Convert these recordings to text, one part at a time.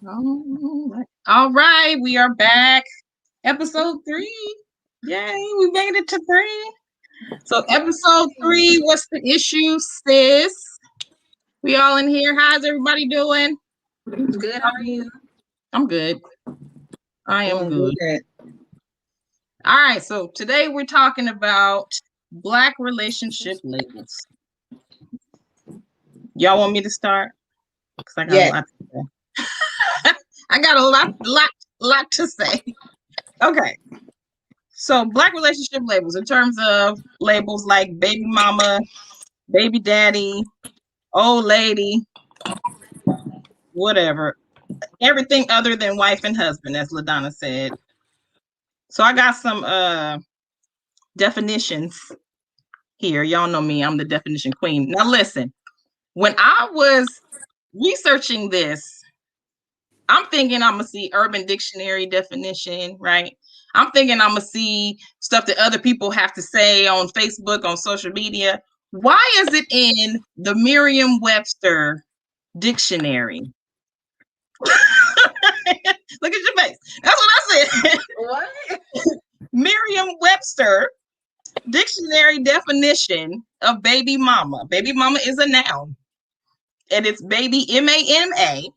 All right, we are back. Episode 3. Yay, we made it to 3. So episode 3, what's the issue, sis? We all in here. How's everybody doing? Good, how are you? I'm good. I am good. All right, so today we're talking about Black relationship labels. Y'all want me to start? Because I got a lot to say. I got a lot to say. Okay. So Black relationship labels, in terms of labels like baby mama, baby daddy, old lady, whatever. Everything other than wife and husband, as LaDonna said. So I got some definitions here. Y'all know me, I'm the definition queen. Now listen, when I was researching this, I'm thinking I'm gonna see Urban Dictionary definition, right? I'm thinking I'm gonna see stuff that other people have to say on Facebook, on social media. Why is it in the Merriam-Webster dictionary? Look at your face. That's what I said. What? Merriam-Webster dictionary definition of baby mama. Baby mama is a noun, and it's baby M-A-M-A.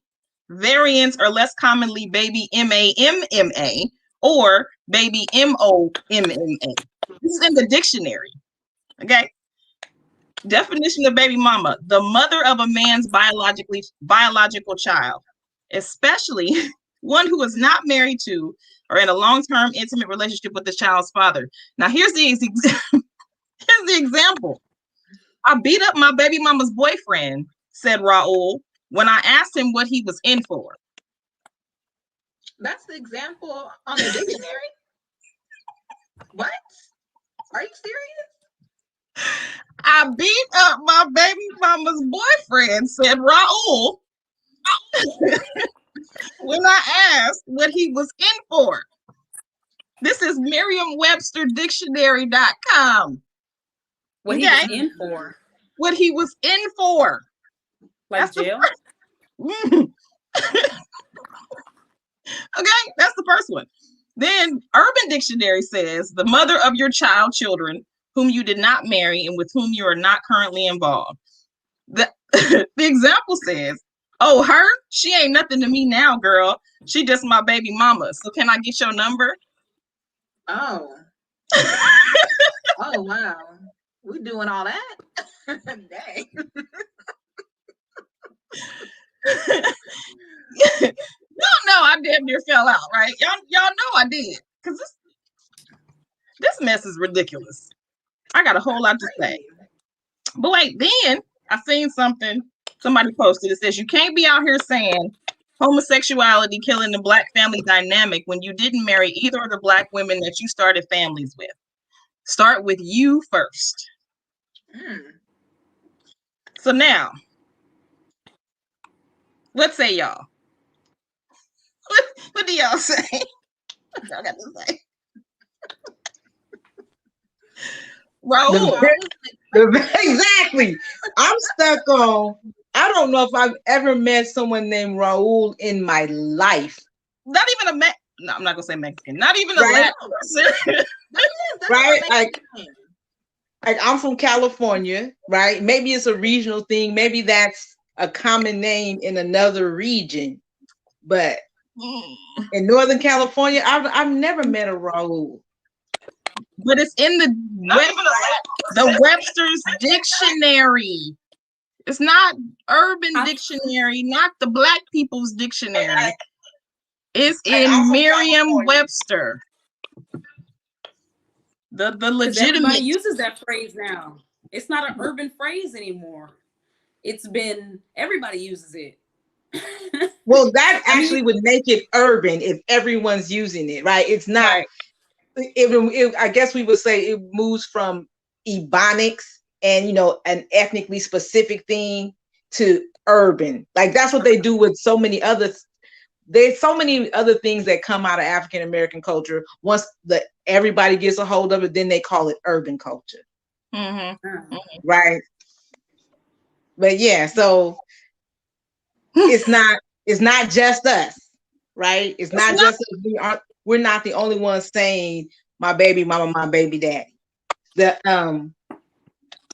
Variants are less commonly baby M-A-M-M-A or baby M-O-M-M-A. This is in the dictionary. Okay. Definition of baby mama: the mother of a man's biological child, especially one who is not married to or in a long-term intimate relationship with the child's father. Now, here's the example. I beat up my baby mama's boyfriend, said Raul, when I asked him what he was in for. That's the example on the dictionary? What? Are you serious? I beat up my baby mama's boyfriend, said Raul, when I asked what he was in for. This is Merriam-Webster-Dictionary.com. What he was in for? What he was in for. Like that's jail? Okay, that's the first one. Then Urban Dictionary says the mother of your children whom you did not marry and with whom you are not currently involved. The example says, oh, her? She ain't nothing to me now, girl. She just my baby mama. So can I get your number? Oh. Oh, wow. We doing all that? Dang. Y'all know I damn near fell out, right? Y'all know I did. Because this mess is ridiculous. I got a whole lot to say. But wait, then I seen something somebody posted. It says you can't be out here saying homosexuality killing the Black family dynamic when you didn't marry either of the Black women that you started families with. Start with you first. So now, what say y'all? What do y'all say? Y'all got to say. Raul. Exactly. I'm stuck on. I don't know if I've ever met someone named Raul in my life. Not even no, I'm not gonna say Mexican. Not even a Latin person. Right? Like I'm from California, right? Maybe it's a regional thing. Maybe that's a common name in another region. But in Northern California, I've never met a Raul. But it's in the Webster's Dictionary. It's not Urban Dictionary, not the Black People's Dictionary. It's in Merriam-Webster. The legitimate. Everybody uses that phrase now. It's not an urban phrase anymore. Everybody uses it. Well, that actually would make it urban if everyone's using it, right? It's not. I guess we would say it moves from Ebonics and an ethnically specific thing to urban. Like that's what they do with so many other. There's so many other things that come out of African American culture. Once everybody gets a hold of it, then they call it urban culture. Right. But yeah, so it's not it's not just us, right? It's not just us. We're not the only ones saying my baby mama, my baby daddy. But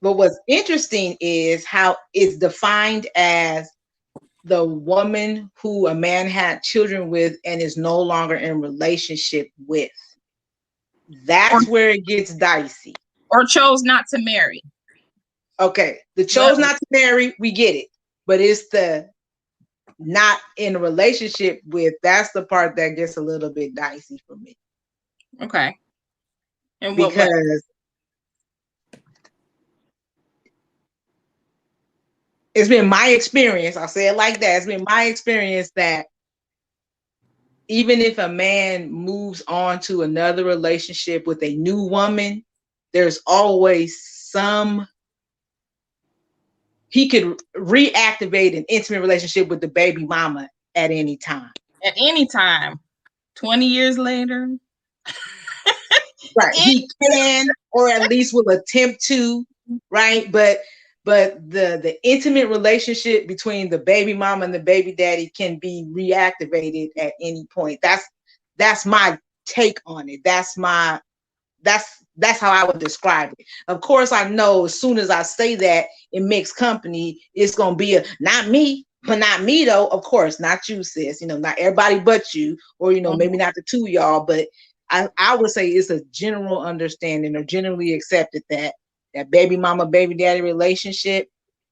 what's interesting is how it's defined as the woman who a man had children with and is no longer in relationship with. That's where it gets dicey. Or chose not to marry. Okay, the chose not to marry, we get it. But it's the not in a relationship with, that's the part that gets a little bit dicey for me. Okay. And because it's been my experience, I'll say it like that, it's been my experience that even if a man moves on to another relationship with a new woman, there's always he could reactivate an intimate relationship with the baby mama at any time. At any time. 20 years later. Right. He can, or at least will attempt to, right? But the intimate relationship between the baby mama and the baby daddy can be reactivated at any point. That's my take on it. That's how I would describe it. Of course, I know as soon as I say that in mixed company, it's gonna be not me, but not me though. Of course, not you, sis. Not everybody but you, or maybe not the two of y'all, but I would say it's a general understanding or generally accepted that baby mama, baby daddy relationship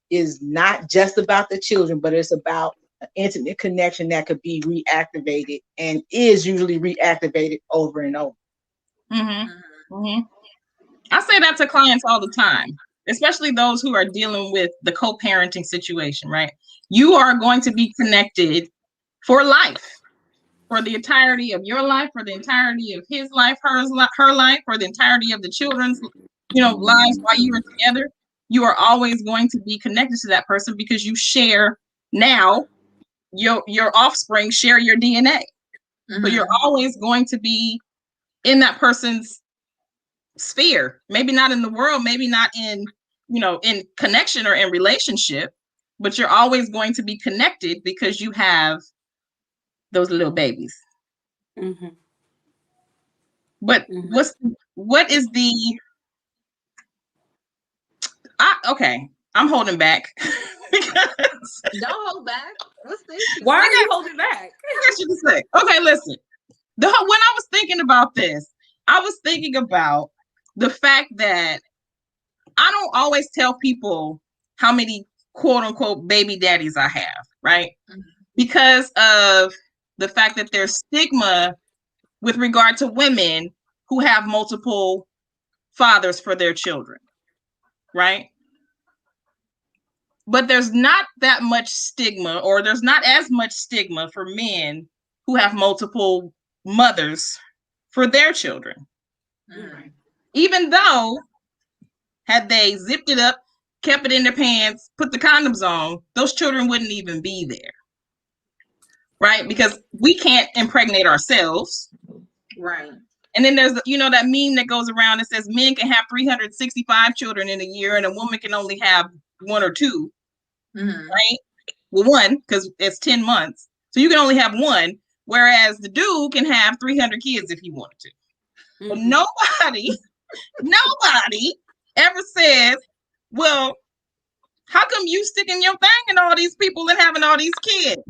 is not just about the children, but it's about an intimate connection that could be reactivated and is usually reactivated over and over. Mm-hmm. Mm-hmm. I say that to clients all the time, especially those who are dealing with the co-parenting situation, right? You are going to be connected for life, for the entirety of your life, for the entirety of his life, her life, for the entirety of the children's, lives while you are together. You are always going to be connected to that person because you share now, your offspring share your DNA. Mm-hmm. So you're always going to be in that person's sphere, maybe not in the world, maybe not in in connection or in relationship, but you're always going to be connected because you have those little babies. Mm-hmm. But what is the okay, I'm holding back because don't hold back. What's this? Why are you holding back? I got you to say. Okay, listen. When I was thinking about this, I was thinking about the fact that I don't always tell people how many quote unquote baby daddies I have, right? Mm-hmm. Because of the fact that there's stigma with regard to women who have multiple fathers for their children, right? But there's not that much stigma, or there's not as much stigma for men who have multiple mothers for their children. Mm-hmm. Even though, had they zipped it up, kept it in their pants, put the condoms on, those children wouldn't even be there. Right? Because we can't impregnate ourselves. Right. And then there's, that meme that goes around that says men can have 365 children in a year and a woman can only have 1 or 2. Mm-hmm. Right? Well, 1, because it's 10 months. So you can only have 1, whereas the dude can have 300 kids if he wanted to. Mm-hmm. But nobody ever says, well, how come you sticking your thing in all these people and having all these kids?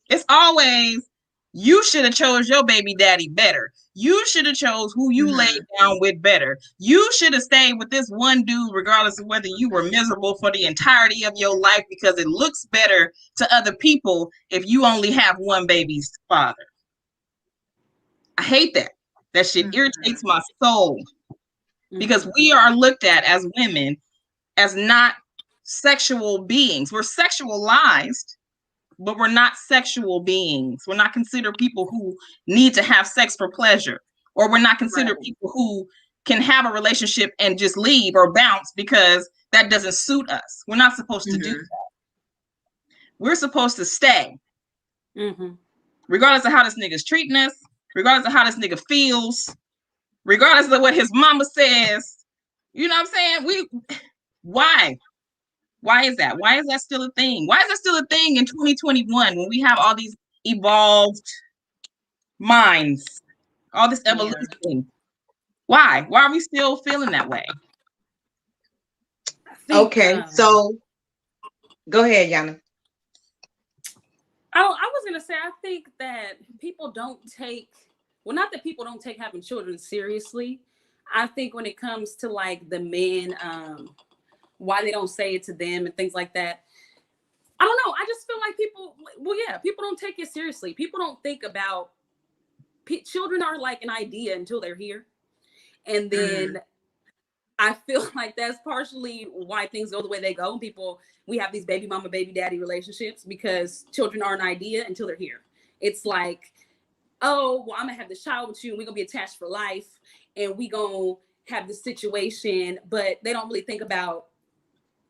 It's always, you should have chose your baby daddy better. You should have chose who you laid down with better. You should have stayed with this one dude, regardless of whether you were miserable for the entirety of your life, because it looks better to other people if you only have one baby's father. I hate that. That shit irritates my soul. Because we are looked at as women as not sexual beings. We're sexualized, but we're not sexual beings. We're not considered people who need to have sex for pleasure, or we're not considered people who can have a relationship and just leave or bounce because that doesn't suit us. We're not supposed to do that. We're supposed to stay, regardless of how this nigga's treating us, regardless of how this nigga feels, regardless of what his mama says. You know what I'm saying? Why? Why is that? Why is that still a thing? Why is that still a thing in 2021 when we have all these evolved minds, all this evolution? Yeah. Why? Why are we still feeling that way? Okay, so go ahead, Yanna. I was gonna say, I think that people don't take, well, not that people don't take having children seriously. I think when it comes to like the men, why they don't say it to them and things like that. I don't know. I just feel like people, well, yeah, people don't take it seriously. People don't think about, children are like an idea until they're here. And then I feel like that's partially why things go the way they go. People, we have these baby mama, baby daddy relationships because children are an idea until they're here. It's like, oh, well, I'm gonna have this child with you and we're gonna be attached for life and we gonna have this situation, but they don't really think about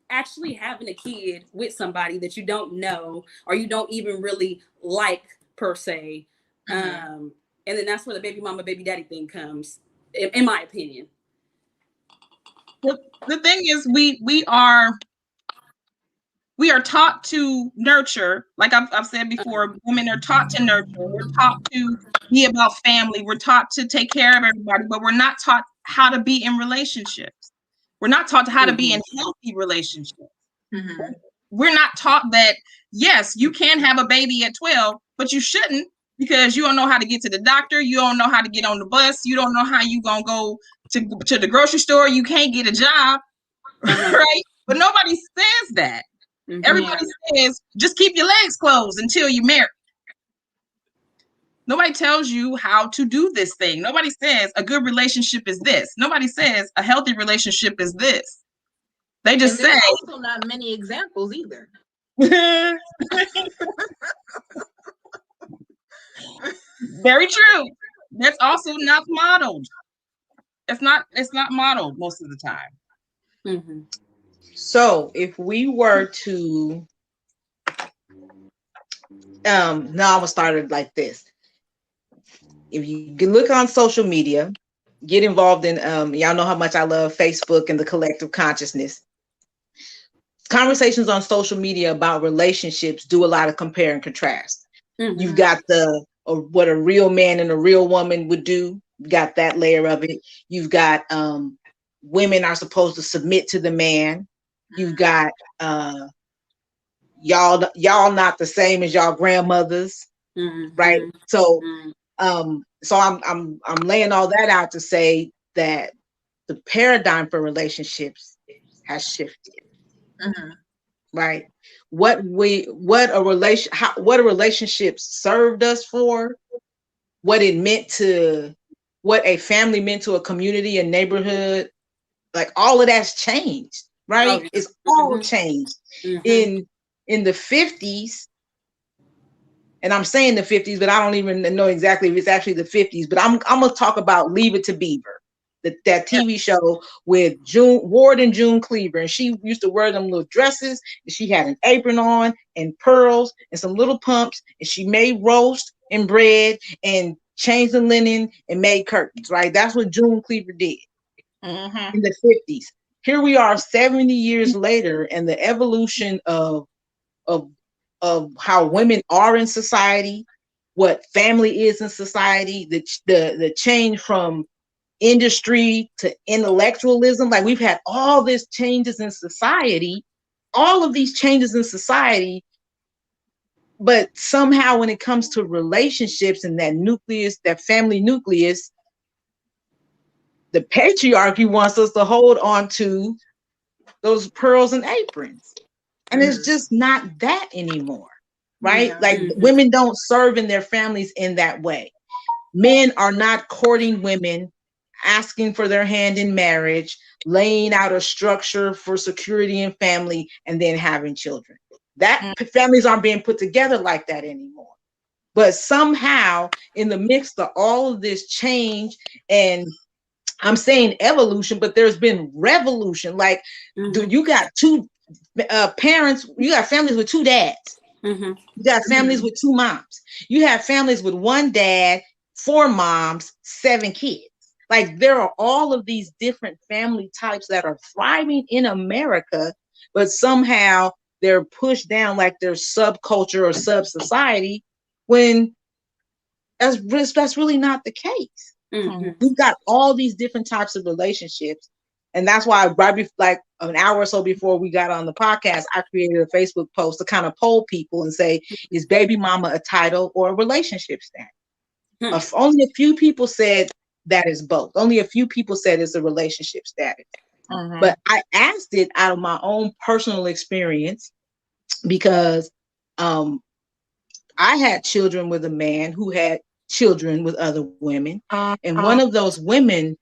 actually having a kid with somebody that you don't know or you don't even really like per se. And then that's where the baby mama, baby daddy thing comes, in my opinion. The thing is, we are taught to nurture. Like I've said before, women are taught to nurture. We're taught to be about family. We're taught to take care of everybody, but we're not taught how to be in relationships. We're not taught how to be in healthy relationships. We're not taught that, yes, you can have a baby at 12, but you shouldn't, because you don't know how to get to the doctor. You don't know how to get on the bus. You don't know how you gonna go to the grocery store. You can't get a job, right? But nobody says that. Everybody says, just keep your legs closed until you're married. Nobody tells you how to do this thing. Nobody says a good relationship is this. Nobody says a healthy relationship is this. They just say. Also not many examples either. Very true. That's also not modeled. It's not modeled most of the time. So if we were to, now I'm gonna start it like this. If you can look on social media, get involved in, y'all know how much I love Facebook and the collective consciousness. Conversations on social media about relationships do a lot of compare and contrast. You've got what a real man and a real woman would do. You got that layer of it. You've got women are supposed to submit to the man. You've got y'all not the same as y'all grandmothers, right? So so I'm laying all that out to say that the paradigm for relationships has shifted. Right? What a relationship served us for, what a family meant to a community and neighborhood, like all of that's changed, right? It's all changed. In the 50s, and I'm saying the 50s, but I don't even know exactly if it's actually the 50s, but I'm gonna talk about Leave It to Beaver, that TV show with Ward and June Cleaver, and she used to wear them little dresses, and she had an apron on and pearls and some little pumps, and she made roast and bread and changed the linen and made curtains, right? That's what June Cleaver did in the 50s. Here we are 70 years later, and the evolution of how women are in society, what family is in society, the change from industry to intellectualism. Like, we've had all these changes in society, but somehow when it comes to relationships and that nucleus, that family nucleus, the patriarchy wants us to hold on to those pearls and aprons. And it's just not that anymore, right? Like, women don't serve in their families in that way. Men are not courting women, asking for their hand in marriage, laying out a structure for security and family, and then having children. That families aren't being put together like that anymore. But somehow, in the midst of all of this change, and I'm saying evolution, but there's been revolution. Like, you got two parents, you got families with two dads. You got families with two moms. You have families with one dad, 4 moms, 7 kids. Like, there are all of these different family types that are thriving in America but somehow they're pushed down like they're subculture or sub-society, when that's really not the case. Mm-hmm. We've got all these different types of relationships. And that's why like an hour or so before we got on the podcast, I created a Facebook post to kind of poll people and say, is baby mama a title or a relationship status? Only a few people said that is both. Only a few people said it's a relationship status. But I asked it out of my own personal experience because I had children with a man who had children with other women. And one of those women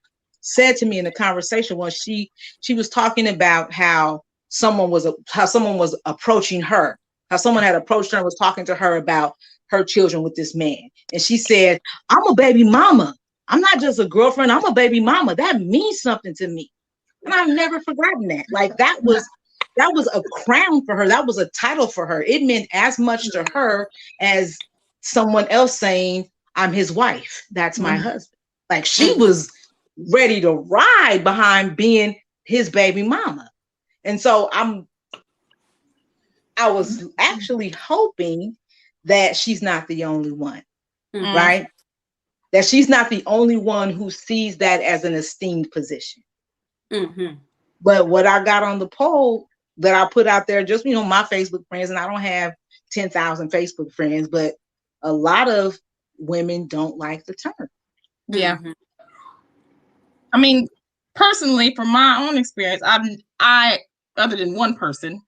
said to me in a conversation when she was talking about how someone was approaching her, how someone had approached her and was talking to her about her children with this man. And she said, I'm a baby mama. I'm not just a girlfriend. I'm a baby mama. That means something to me. And I've never forgotten that. Like that was a crown for her. That was a title for her. It meant as much to her as someone else saying, I'm his wife. That's my husband. Like she was ready to ride behind being his baby mama. And so I was actually hoping that she's not the only one, right? That she's not the only one who sees that as an esteemed position. But what I got on the poll that I put out there, just, my Facebook friends, and I don't have 10,000 Facebook friends, but a lot of women don't like the term. Yeah. I mean, personally, from my own experience, I other than one person,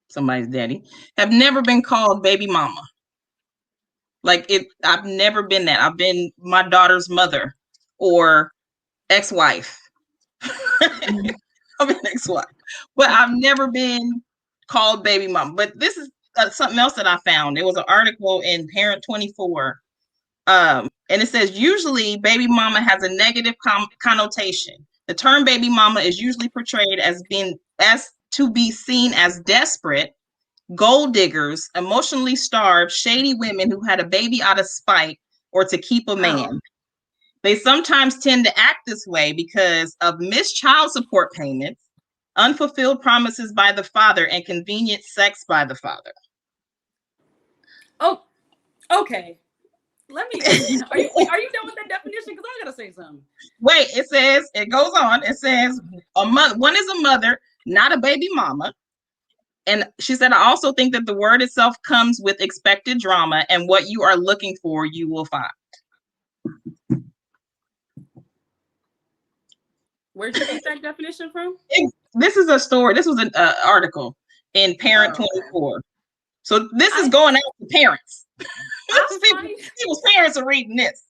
somebody's daddy, have never been called baby mama. Like I've never been that. I've been my daughter's mother or ex-wife. I've been ex-wife, but I've never been called baby mama. But this is something else that I found. It was an article in Parent 24. And it says, usually baby mama has a negative connotation. The term baby mama is usually portrayed as to be seen as desperate, gold diggers, emotionally starved, shady women who had a baby out of spite or to keep a man. They sometimes tend to act this way because of missed child support payments, unfulfilled promises by the father, and convenient sex by the father. Oh, okay. Are you done with that definition? Because I gotta say something. Wait, it goes on. It says one is a mother, not a baby mama. And she said, I also think that the word itself comes with expected drama, and what you are looking for, you will find. Where'd you get that definition from? This is a story. This was an article in Parent 24. So this is going out to parents. People's parents are reading this.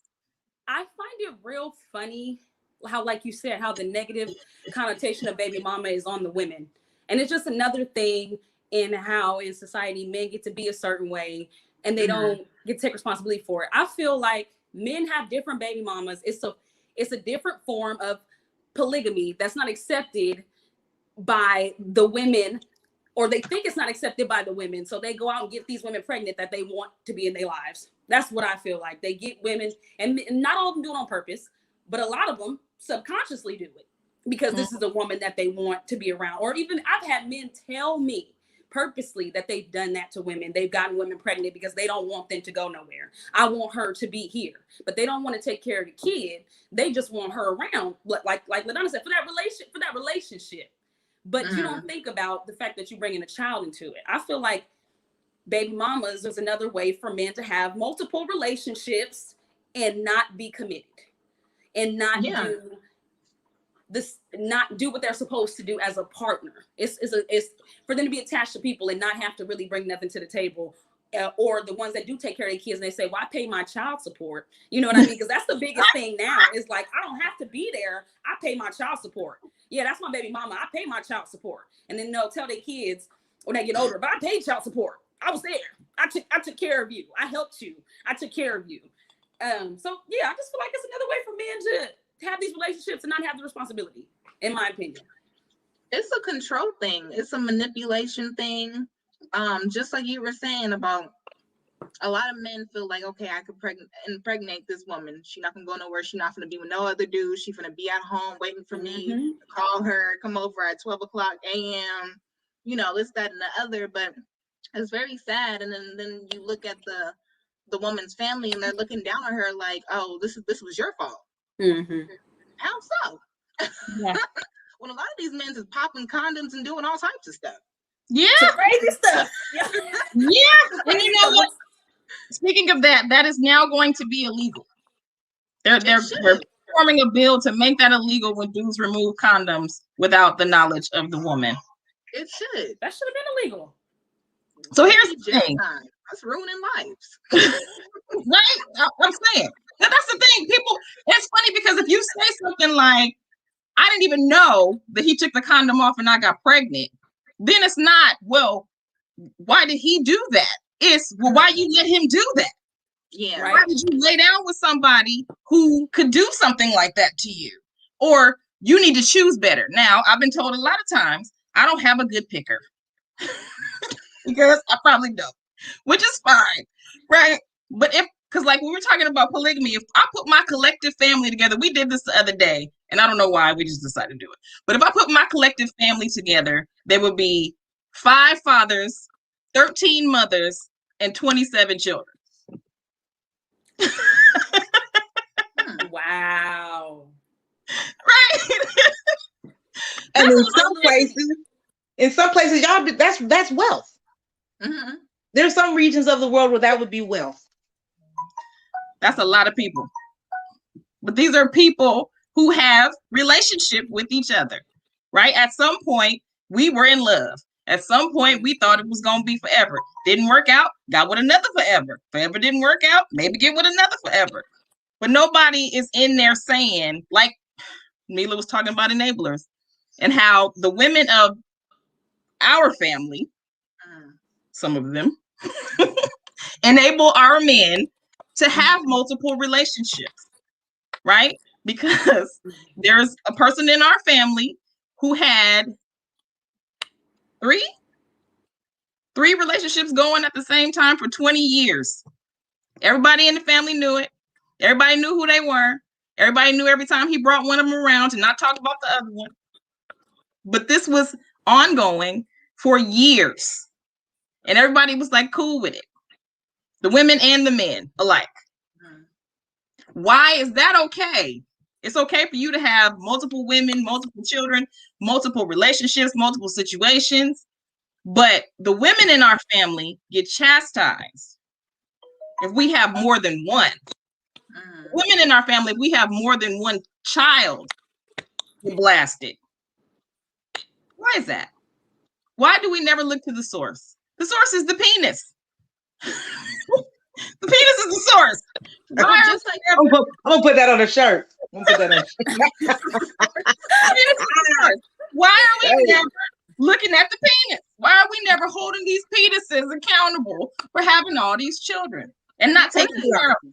I find it real funny how, like you said, how the negative connotation of baby mama is on the women. And it's just another thing in how in society men get to be a certain way and they don't get to take responsibility for it. I feel like men have different baby mamas. It's a different form of polygamy that's not accepted by the women, or they think it's not accepted by the women. So they go out and get these women pregnant that they want to be in their lives. That's what I feel like. They get women, and not all of them do it on purpose, but a lot of them subconsciously do it because this is a woman that they want to be around. Or even I've had men tell me purposely that they've done that to women. They've gotten women pregnant because they don't want them to go nowhere. I want her to be here, but they don't want to take care of the kid. They just want her around, like LaDonna said, for that relationship. But you don't think about the fact that you're bringing a child into it. I feel like baby mamas is another way for men to have multiple relationships and not be committed and not do what they're supposed to do as a partner. It's for them to be attached to people and not have to really bring nothing to the table. Or the ones that do take care of their kids and they say, well, I pay my child support. You know what I mean? Because that's the biggest thing now is like, I don't have to be there. I pay my child support. Yeah, that's my baby mama. I pay my child support. And then they'll tell their kids when they get older, but I paid child support. I was there. I took care of you. I helped you. I took care of you. So yeah, I just feel like it's another way for men to have these relationships and not have the responsibility, in my opinion. It's a control thing. It's a manipulation thing. Just like you were saying about a lot of men feel like, okay, I could impregnate this woman. She's not gonna go nowhere. She's not gonna be with no other dude. She's gonna be at home waiting for me to call her, come over at 12 o'clock a.m. this, that, and the other. But it's very sad. And then you look at the woman's family, and they're looking down on her like, oh, this was your fault. Mm-hmm. How so? Yeah. When a lot of these men is popping condoms and doing all types of stuff. Yeah. Some crazy stuff. Yeah. And you know what? Speaking of that, that is now going to be illegal. They're forming a bill to make that illegal when dudes remove condoms without the knowledge of the woman. It should. That should have been illegal. So here's the thing. That's ruining lives. Right? I'm saying. That's the thing. People, it's funny because if you say something like, I didn't even know that he took the condom off and I got pregnant, then it's not, well, why did he do that? It's, well, why you let him do that? Yeah. Right. Why did you lay down with somebody who could do something like that to you? Or you need to choose better. Now, I've been told a lot of times, I don't have a good picker. Because I probably don't, which is fine, right? But because like we were talking about polygamy, if I put my collective family together, we did this the other day, and I don't know why, we just decided to do it. But if I put my collective family together, there would be 5 fathers, 13 mothers, and 27 children. Wow. Right? And in some places, y'all, that's wealth. Mm-hmm. There's some regions of the world where that would be wealth. That's a lot of people. But these are people who have relationship with each other, right? At some point, we were in love. At some point, we thought it was going to be forever. Didn't work out, got with another forever. Forever didn't work out, maybe get with another forever. But nobody is in there saying, like Mila was talking about enablers, and how the women of our family, some of them, enable our men to have multiple relationships, right? Because there's a person in our family who had three relationships going at the same time for 20 years. Everybody in the family knew it. Everybody knew who they were. Everybody knew every time he brought one of them around to not talk about the other one. But this was ongoing for years. And everybody was like cool with it. The women and the men alike. Why is that okay? It's okay for you to have multiple women, multiple children, multiple relationships, multiple situations. But the women in our family get chastised if we have more than one. Women in our family, if we have more than one child, get blasted. Why is that? Why do we never look to the source? The source is the penis. The penis is the source. I'm gonna put that on a shirt. I'm gonna put that on a shirt. Why are we never looking at the penis? Why are we never holding these penises accountable for having all these children and not taking care of them?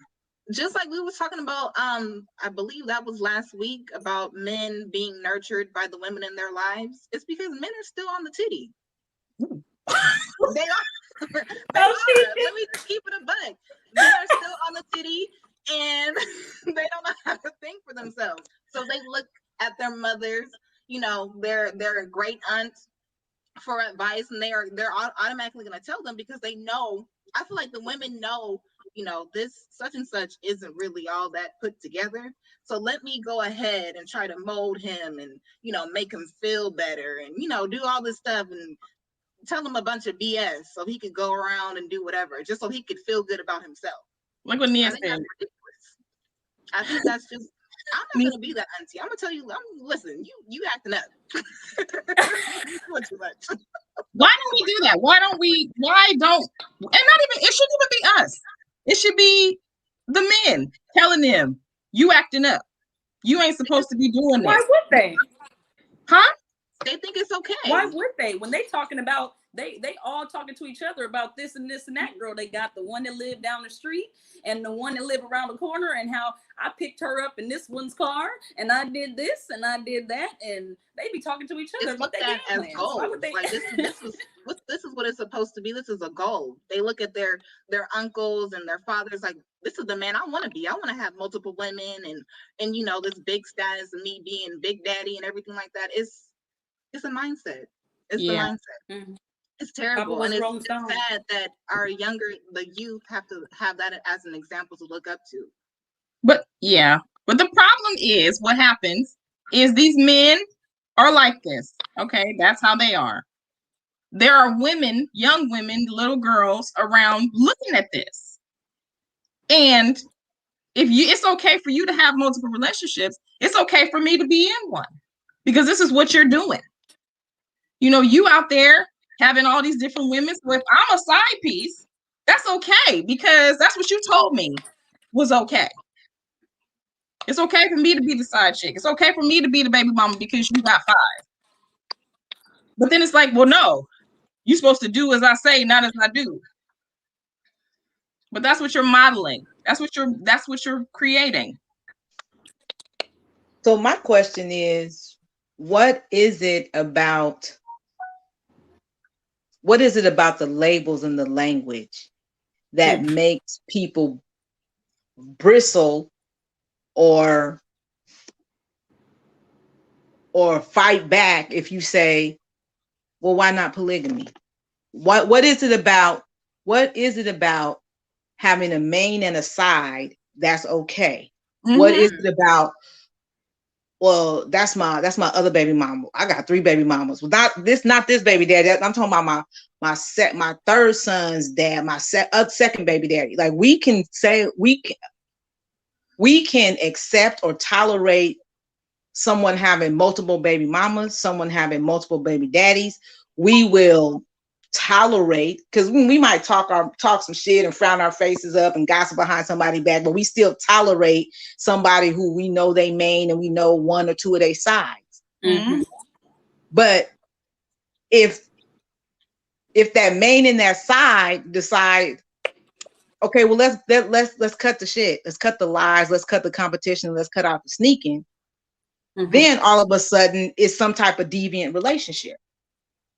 Just like we were talking about, I believe that was last week, about men being nurtured by the women in their lives. It's because men are still on the titty. They are. Let me keep it a buck. Men are still on the titty, and they don't know how to think for themselves. So they look at their mothers, their great aunts, for advice, and they're automatically going to tell them, because they know. I feel like the women know, this such and such isn't really all that put together. So let me go ahead and try to mold him and, make him feel better and, do all this stuff and tell him a bunch of BS so he could go around and do whatever, just so he could feel good about himself. Like what Nia said. I think that's just, I'm not going to be that auntie. I'm going to tell you, listen, you acting up. You're too much. Why don't we do that? And not even, it shouldn't even be us. It should be the men telling them, you acting up. You ain't supposed to be doing that. Why would they? Huh? They think it's okay. Why would they? When they talking about, they all talking to each other about this and this and that girl. They got the one that lived down the street and the one that lived around the corner, and how I picked her up in this one's car and I did this and I did that, and they be talking to each other. It's looked at as gold. Like this is what it's supposed to be. This is a goal. They look at their uncles and their fathers like, this is the man I want to be. I want to have multiple women and this big status of me being big daddy and everything like that. It's a mindset. It's the mindset. Mm-hmm. It's terrible, and it's sad that the youth have to have that as an example to look up to. But but the problem is what happens is these men are like this. Okay, that's how they are. There are women, young women, little girls around looking at this. And it's okay for you to have multiple relationships, it's okay for me to be in one, because this is what you're doing. You out there having all these different women. So if I'm a side piece, that's okay, because that's what you told me was okay. It's okay for me to be the side chick. It's okay for me to be the baby mama because you got 5. But then it's like, well, no, you're supposed to do as I say, not as I do. But that's what you're modeling. That's what you're creating. So my question is, what is it about the labels and the language that makes people bristle or fight back if you say, well, why not polygamy? What is it about having a main and a side that's okay? Mm-hmm. What is it about, well, that's my other baby mama. I got 3 baby mamas. Well, not this baby daddy. I'm talking about my third son's dad, my second baby daddy. Like, we can say we can accept or tolerate someone having multiple baby mamas, someone having multiple baby daddies. We will tolerate, because we might talk some shit and frown our faces up and gossip behind somebody's back, but we still tolerate somebody who we know they main and we know 1 or 2 of their sides. Mm-hmm. But if that main and that side decide, okay, well, let's cut the shit, let's cut the lies, let's cut the competition, let's cut out the sneaking, then all of a sudden it's some type of deviant relationship.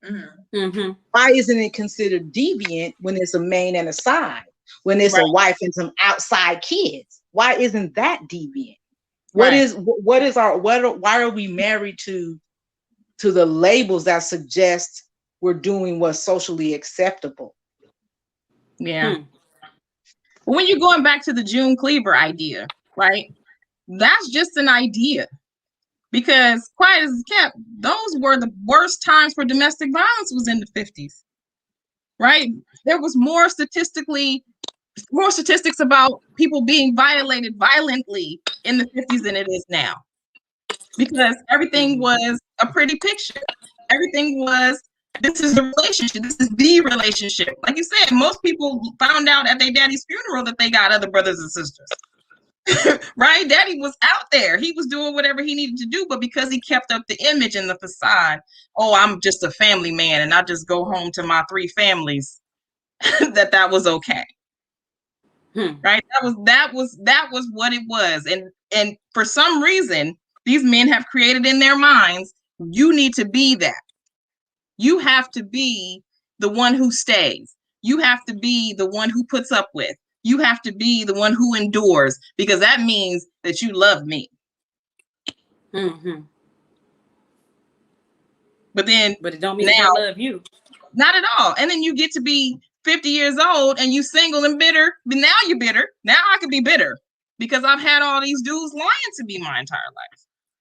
Mm-hmm. Why isn't it considered deviant when it's a main and a side? When it's a wife and some outside kids? Why isn't that deviant? Why are we married to the labels that suggest we're doing what's socially acceptable? Yeah. When you're going back to the June Cleaver idea, right? That's just an idea. Because quiet as kept, those were the worst times for domestic violence was in the 50s, right? There was more statistics about people being violated violently in the 50s than it is now. Because everything was a pretty picture. Everything was, this is the relationship. This is the relationship. Like you said, most people found out at their daddy's funeral that they got other brothers and sisters. Right? Daddy was out there. He was doing whatever he needed to do, but because he kept up the image and the facade, oh, I'm just a family man and I just go home to my 3 families, that was okay. Right? That was what it was. And for some reason, these men have created in their minds, you need to be that. You have to be the one who stays. You have to be the one who puts up with. You have to be the one who endures, because that means that you love me. Mm-hmm. But it don't mean I love you. Not at all. And then you get to be 50 years old and you single and bitter. But now you're bitter. Now I can be bitter because I've had all these dudes lying to me my entire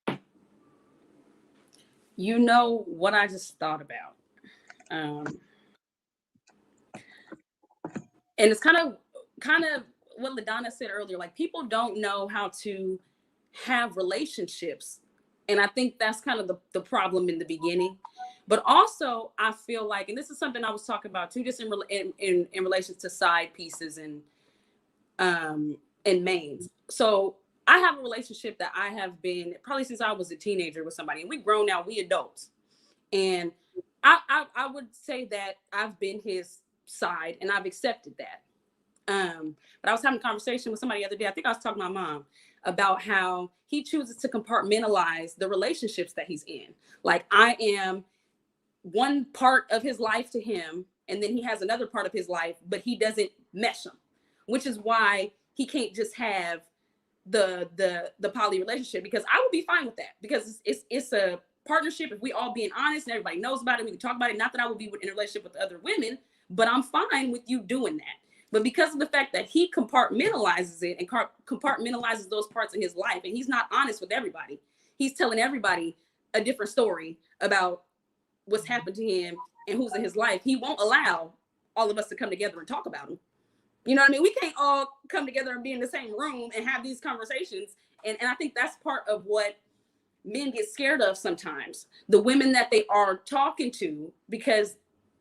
life. You know what I just thought about? And it's kind of what Donna said earlier, like, people don't know how to have relationships. And I think that's kind of the problem in the beginning. But also, I feel like, and this is something I was talking about too, just in relation to side pieces and mains. So I have a relationship that I have been probably since I was a teenager with somebody, and we grown now, we adults. And I would say that I've been his side and I've accepted that. But I was having a conversation with somebody the other day. I think I was talking to my mom about how he chooses to compartmentalize the relationships that he's in. Like, I am one part of his life to him, and then he has another part of his life, but he doesn't mesh them, which is why he can't just have the poly relationship, because I would be fine with that, because it's a partnership, if we all being honest and everybody knows about it, we can talk about it. Not that I would be in a relationship with other women, but I'm fine with you doing that. But because of the fact that he compartmentalizes it and compartmentalizes those parts of his life, and he's not honest with everybody, he's telling everybody a different story about what's happened to him and who's in his life. He won't allow all of us to come together and talk about him. You know what I mean? We can't all come together and be in the same room and have these conversations. And I think that's part of what men get scared of sometimes. The women that they are talking to, because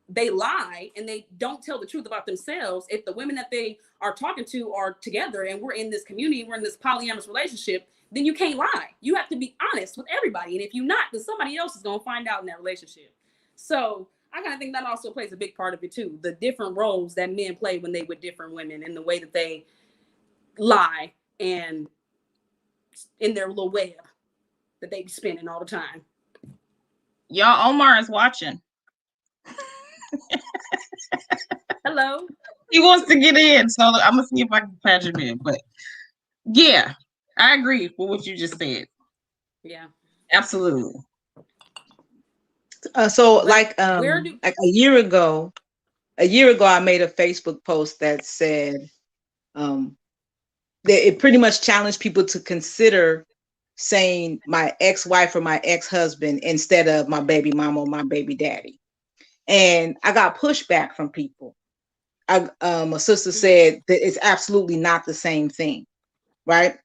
they lie and they don't tell the truth about themselves. If the women that they are talking to are together and we're in this community, we're in this polyamorous relationship, then you can't lie. You have to be honest with everybody. And if you're not, then somebody else is going to find out in that relationship. So I kind of think that also plays a big part of it too. The different roles that men play when they with different women and the way that they lie and in their little web that they be spinning all the time. Y'all, Omar is watching. Hello. He wants to get in, so I'm gonna see if I can patch him in. But yeah, I agree with what you just said. Yeah, absolutely. So like a year ago, I made a Facebook post that said that it pretty much challenged people to consider saying my ex-wife or my ex-husband instead of my baby mama or my baby daddy. And I got pushback from people. A sister said that it's absolutely not the same thing, right?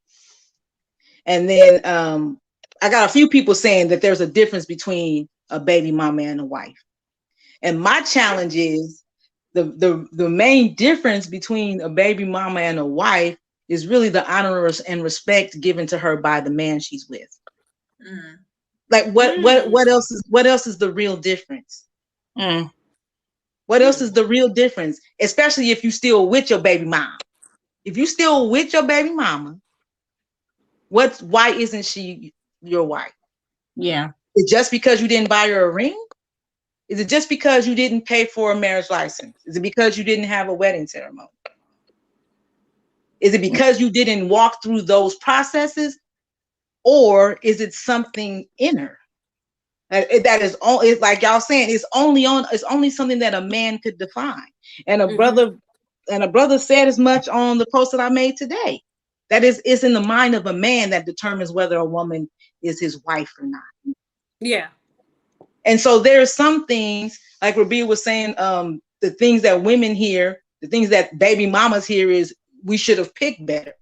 And then I got a few people saying that there's a difference between a baby mama and a wife. And my challenge is the main difference between a baby mama and a wife is really the honor and respect given to her by the man she's with. Mm. Like what else is the real difference? Mm. What else is the real difference? Especially if you still with your baby mom. If you still with your baby mama, why isn't she your wife? Yeah. Is it just because you didn't buy her a ring? Is it just because you didn't pay for a marriage license? Is it because you didn't have a wedding ceremony? Is it because you didn't walk through those processes? Or is it something inner? That is all. It's like y'all saying, it's only something that a man could define. And a brother said as much on the post that I made today. That it's in the mind of a man that determines whether a woman is his wife or not. Yeah. And so there's some things, like Rabia was saying, the things that women hear, the things that baby mamas hear is we should have picked better.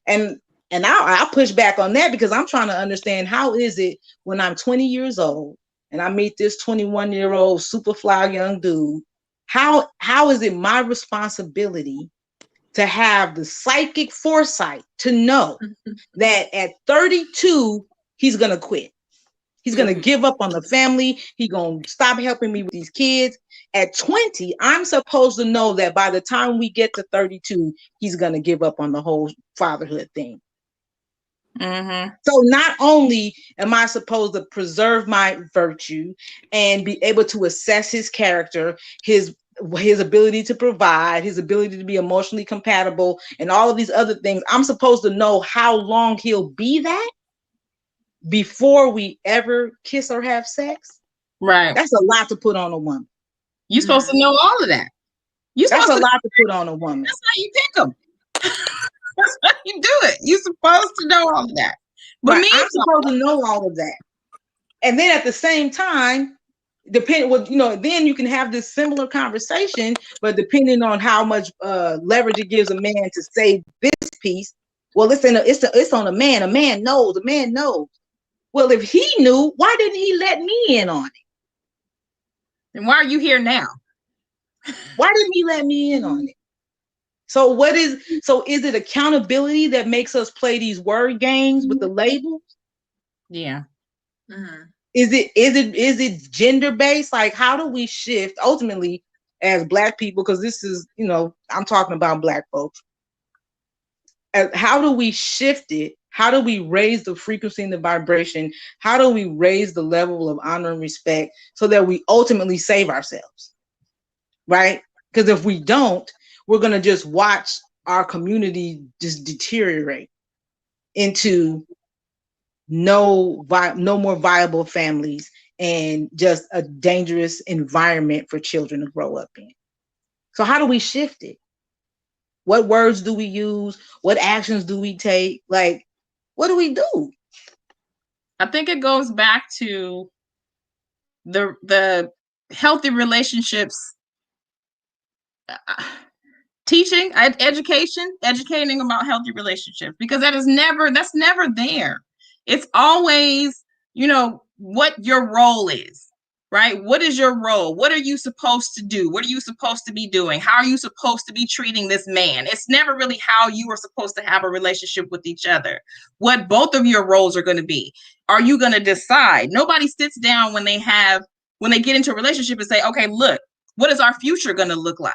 And I'll push back on that because I'm trying to understand, how is it when I'm 20 years old and I meet this 21-year-old super fly young dude, how is it my responsibility to have the psychic foresight to know that at 32, he's going to quit. He's going to give up on the family. He's going to stop helping me with these kids. At 20, I'm supposed to know that by the time we get to 32, he's going to give up on the whole fatherhood thing. Mm-hmm. So not only am I supposed to preserve my virtue and be able to assess his character, his ability to provide, his ability to be emotionally compatible, and all of these other things, I'm supposed to know how long he'll be that before we ever kiss or have sex. Right. That's a lot to put on a woman. You're supposed to know all of that. That's a lot to put on a woman. That's how you pick them. That's how you do it. You're supposed to know all of that. But right. I'm supposed to know all of that. And then at the same time, then you can have this similar conversation, but depending on how much leverage it gives a man to say this piece, well, it's on a man. A man knows. Well, if he knew, why didn't he let me in on it? And why are you here now? Why didn't he let me in on it? So is it accountability that makes us play these word games with the labels? Yeah. Mm-hmm. Is it gender based? Like, how do we shift ultimately as Black people? Because this is, I'm talking about Black folks. How do we shift it? How do we raise the frequency and the vibration? How do we raise the level of honor and respect so that we ultimately save ourselves? Right? Because if we don't, we're going to just watch our community just deteriorate into no more viable families, and just a dangerous environment for children to grow up in. So how do we shift it? What words do we use? What actions do we take? Like, what do we do? I think it goes back to the healthy relationships, teaching, educating about healthy relationships, because that's never there. It's always, what your role is, right? What is your role? What are you supposed to do? What are you supposed to be doing? How are you supposed to be treating this man? It's never really how you are supposed to have a relationship with each other. What both of your roles are going to be. Are you going to decide? Nobody sits down when they get into a relationship and say, okay, look, what is our future going to look like?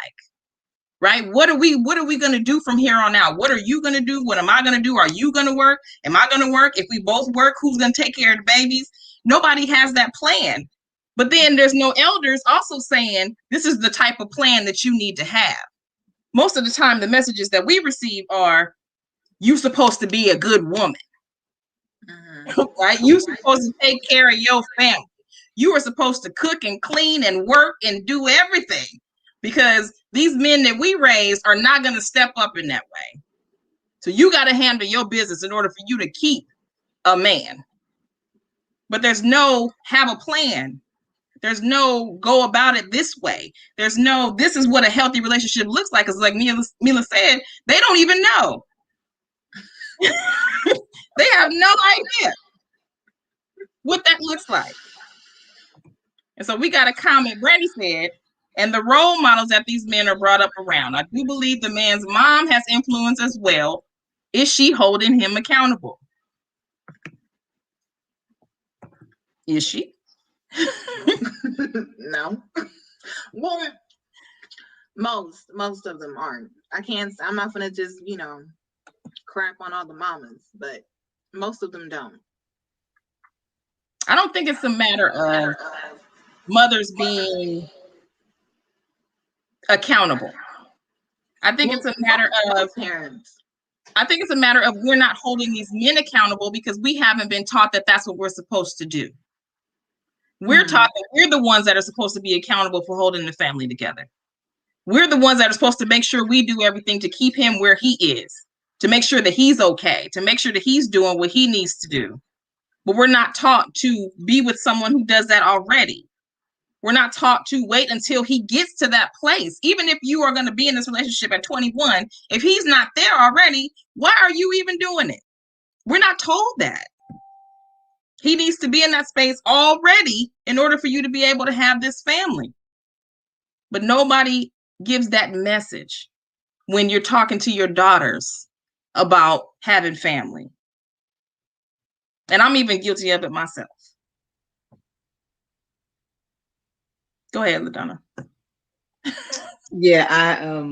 Right? What are we going to do from here on out? What are you going to do? What am I going to do? Are you going to work? Am I going to work? If we both work, who's going to take care of the babies? Nobody has that plan. But then there's no elders also saying, this is the type of plan that you need to have. Most of the time, the messages that we receive are, you're supposed to be a good woman. Right? You're supposed to take care of your family. You are supposed to cook and clean and work and do everything, because these men that we raise are not going to step up in that way. So you got to handle your business in order for you to keep a man. But there's no have a plan. There's no go about it this way. There's no, this is what a healthy relationship looks like. It's like Mila said, they don't even know. They have no idea what that looks like. And so we got a comment. Brandy said, and the role models that these men are brought up around. I do believe the man's mom has influence as well. Is she holding him accountable? Is she? No. Well, most of them aren't. I'm not gonna just, crap on all the mamas, but most of them don't. I don't think it's a matter of mothers being accountable. I think it's a matter of parents. I think it's a matter of we're not holding these men accountable because we haven't been taught that that's what we're supposed to do. We're taught that we're the ones that are supposed to be accountable for holding the family together. We're the ones that are supposed to make sure we do everything to keep him where he is, to make sure that he's okay, to make sure that he's doing what he needs to do. But we're not taught to be with someone who does that already. We're not taught to wait until he gets to that place. Even if you are going to be in this relationship at 21, if he's not there already, why are you even doing it? We're not told that. He needs to be in that space already in order for you to be able to have this family. But nobody gives that message when you're talking to your daughters about having family. And I'm even guilty of it myself. Go ahead, LaDonna. Yeah,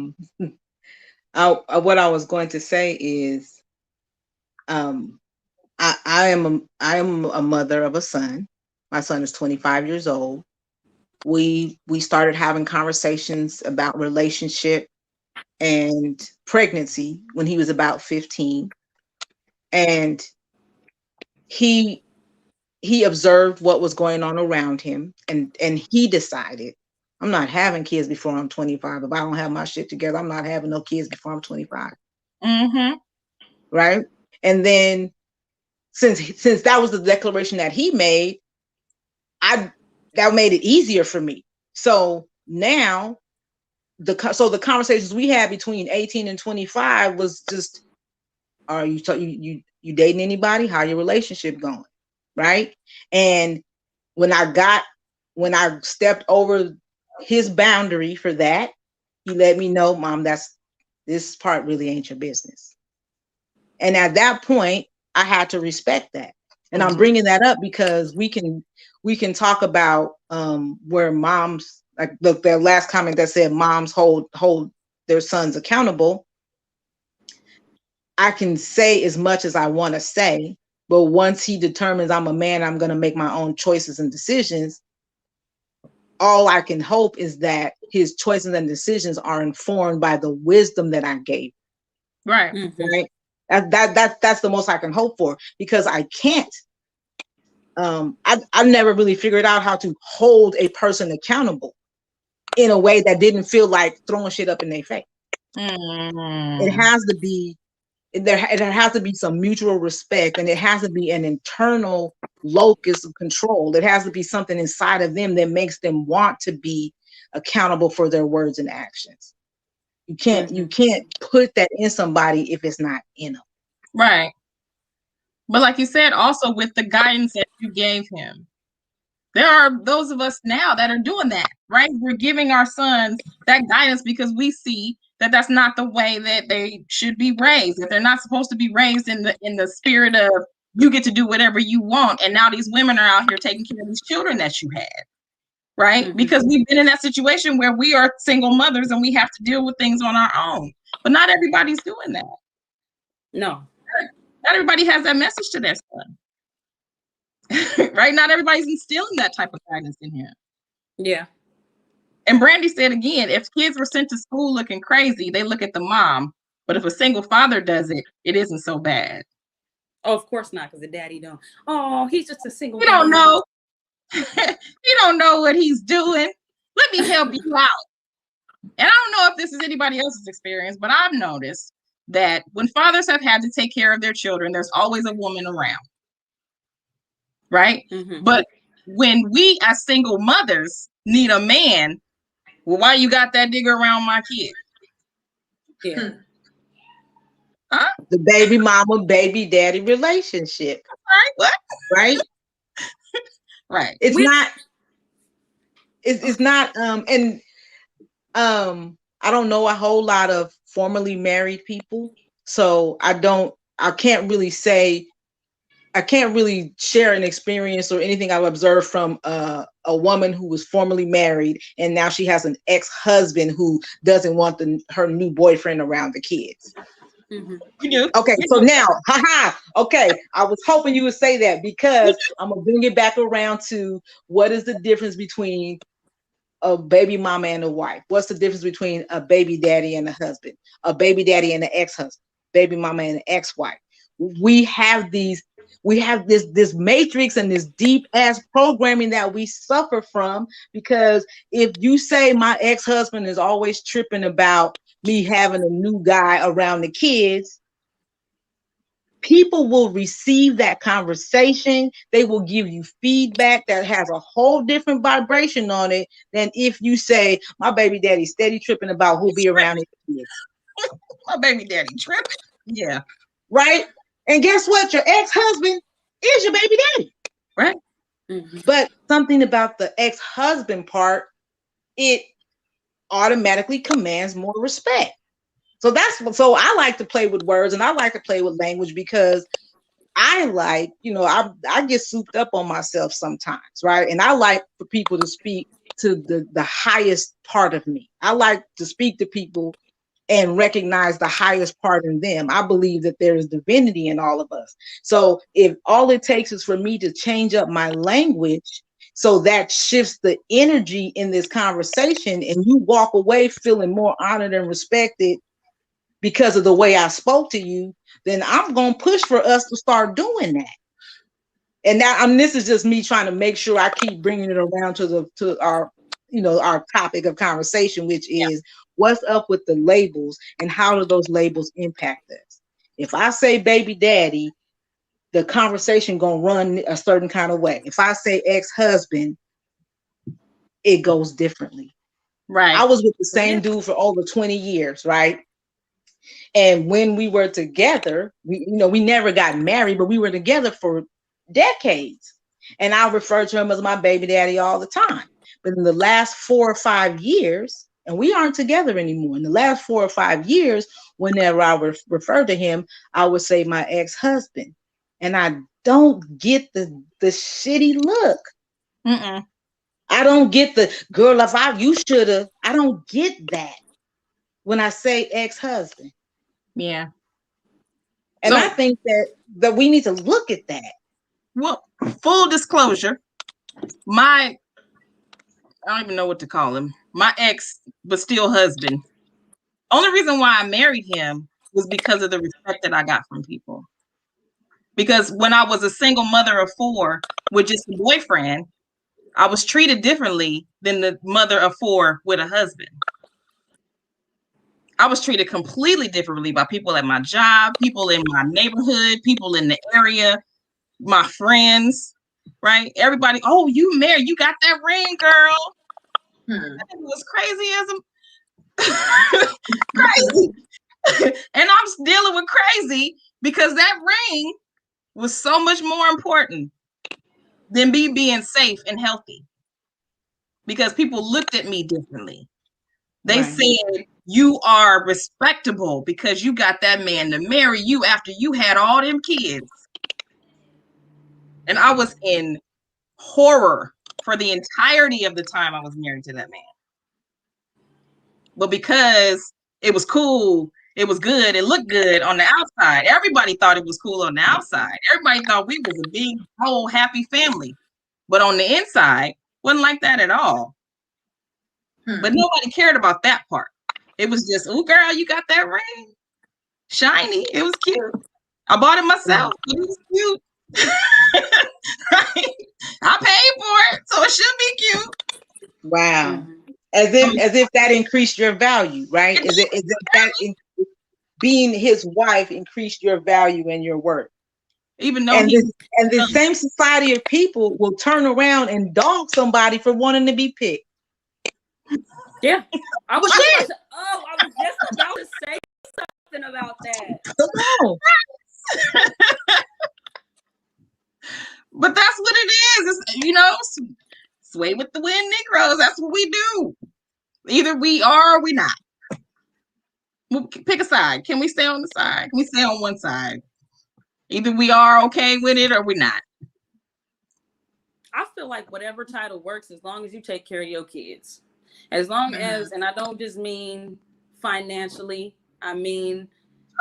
what I was going to say is, I am a mother of a son. My son is 25 years old. We started having conversations about relationship and pregnancy when he was about 15, and he observed what was going on around him, and he decided, I'm not having kids before I'm 25. If I don't have my shit together, I'm not having no kids before I'm 25. Mm-hmm. Right? And then since that was the declaration that he made, that made it easier for me. So now the conversations we had between 18 and 25 was just, are you dating anybody? How your relationship going? Right? And when I stepped over his boundary for that, he let me know, Mom, this part really ain't your business. And at that point, I had to respect that. And I'm bringing that up because we can talk about where moms, like the last comment that said moms hold their sons accountable. I can say as much as I want to say, but once he determines I'm a man, I'm going to make my own choices and decisions. All I can hope is that his choices and decisions are informed by the wisdom that I gave. Right. Right. That's the most I can hope for, because I can't I never really figured out how to hold a person accountable in a way that didn't feel like throwing shit up in their face. It has to be there has to be some mutual respect, and it has to be an internal locus of control. It has to be something inside of them that makes them want to be accountable for their words and actions. You can't put that in somebody if it's not in them. Right. But like you said, also with the guidance that you gave him, there are those of us now that are doing that, right? We're giving our sons that guidance because we see that that's not the way that they should be raised, that they're not supposed to be raised in the spirit of you get to do whatever you want. And now these women are out here taking care of these children that you had, right? Because we've been in that situation where we are single mothers and we have to deal with things on our own. But not everybody's doing that. No. Not everybody has that message to their son. Right? Not everybody's instilling that type of guidance in him. Yeah. And Brandy said again, if kids were sent to school looking crazy, they look at the mom. But if a single father does it, it isn't so bad. Oh, of course not, because the daddy don't. Oh, he's just a single. You don't know. You don't know what he's doing. Let me help you out. And I don't know if this is anybody else's experience, but I've noticed that when fathers have had to take care of their children, there's always a woman around. Right? But when we as single mothers need a man, well, why you got that nigga around my kid? Yeah. Huh? The baby mama, baby daddy relationship. Right? What? Right? Right. It's not I don't know a whole lot of formerly married people, so I can't really share an experience or anything I've observed from a woman who was formerly married and now she has an ex-husband who doesn't want her new boyfriend around the kids. You do. Okay, so now, okay, I was hoping you would say that because I'm gonna bring it back around to what is the difference between a baby mama and a wife? What's the difference between a baby daddy and a husband? A baby daddy and an ex-husband? Baby mama and an ex-wife? We have this matrix and this deep ass programming that we suffer from, because if you say my ex-husband is always tripping about me having a new guy around the kids, people will receive that conversation. They will give you feedback that has a whole different vibration on it than if you say my baby daddy steady tripping about who'll be around his kids. My baby daddy tripping. Yeah. Right? And guess what? Your ex-husband is your baby daddy. Right. But something about the ex-husband part, it automatically commands more respect. So I like to play with words and I like to play with language because I like, I get souped up on myself sometimes, right? And I like for people to speak to the highest part of me. I like to speak to people and recognize the highest part in them. I believe that there is divinity in all of us. So if all it takes is for me to change up my language, so that shifts the energy in this conversation and you walk away feeling more honored and respected because of the way I spoke to you, then I'm going to push for us to start doing that. And now this is just me trying to make sure I keep bringing it around to our topic of conversation, which is what's up with the labels and how do those labels impact us? If I say baby daddy, the conversation going to run a certain kind of way. If I say ex-husband, it goes differently. Right. I was with the same dude for over 20 years, right? And when we were together, we never got married, but we were together for decades. And I refer to him as my baby daddy all the time. But in the last 4 or 5 years, and we aren't together anymore. In the last 4 or 5 years, whenever I would refer to him, I would say my ex-husband. And I don't get the shitty look. I don't get the girl, you should have. I don't get that when I say ex-husband. Yeah. And I think that we need to look at that. Well, full disclosure, I don't even know what to call him. My ex, but still husband. Only reason why I married him was because of the respect that I got from people. Because when I was a single mother of 4, with just a boyfriend, I was treated differently than the mother of 4 with a husband. I was treated completely differently by people at my job, people in my neighborhood, people in the area, my friends, right? Everybody, oh, you married, you got that ring, girl. It was crazy as a crazy. And I'm dealing with crazy because that ring was so much more important than me being safe and healthy. Because people looked at me differently. They said, you are respectable because you got that man to marry you after you had all them kids. And I was in horror for the entirety of the time I was married to that man. But because it was cool, it was good, it looked good on the outside. Everybody thought it was cool on the outside. Everybody thought we was a big, whole, happy family. But on the inside, wasn't like that at all. But nobody cared about that part. It was just, oh, girl, you got that ring. Shiny. It was cute. I bought it myself. It was cute. I paid for it, so it should be cute. Wow. As if that increased your value, right? Is it that being his wife increased your value and your worth? Even though the same society of people will turn around and dog somebody for wanting to be picked. Yeah. I was just about to say something about that. Come on. But that's what it is. It's, sway with the wind, Negroes. That's what we do. Either we are or we not. We'll pick a side. Can we stay on the side? Can we stay on one side? Either we are okay with it or we're not. I feel like whatever title works as long as you take care of your kids. As long as, and I don't just mean financially, I mean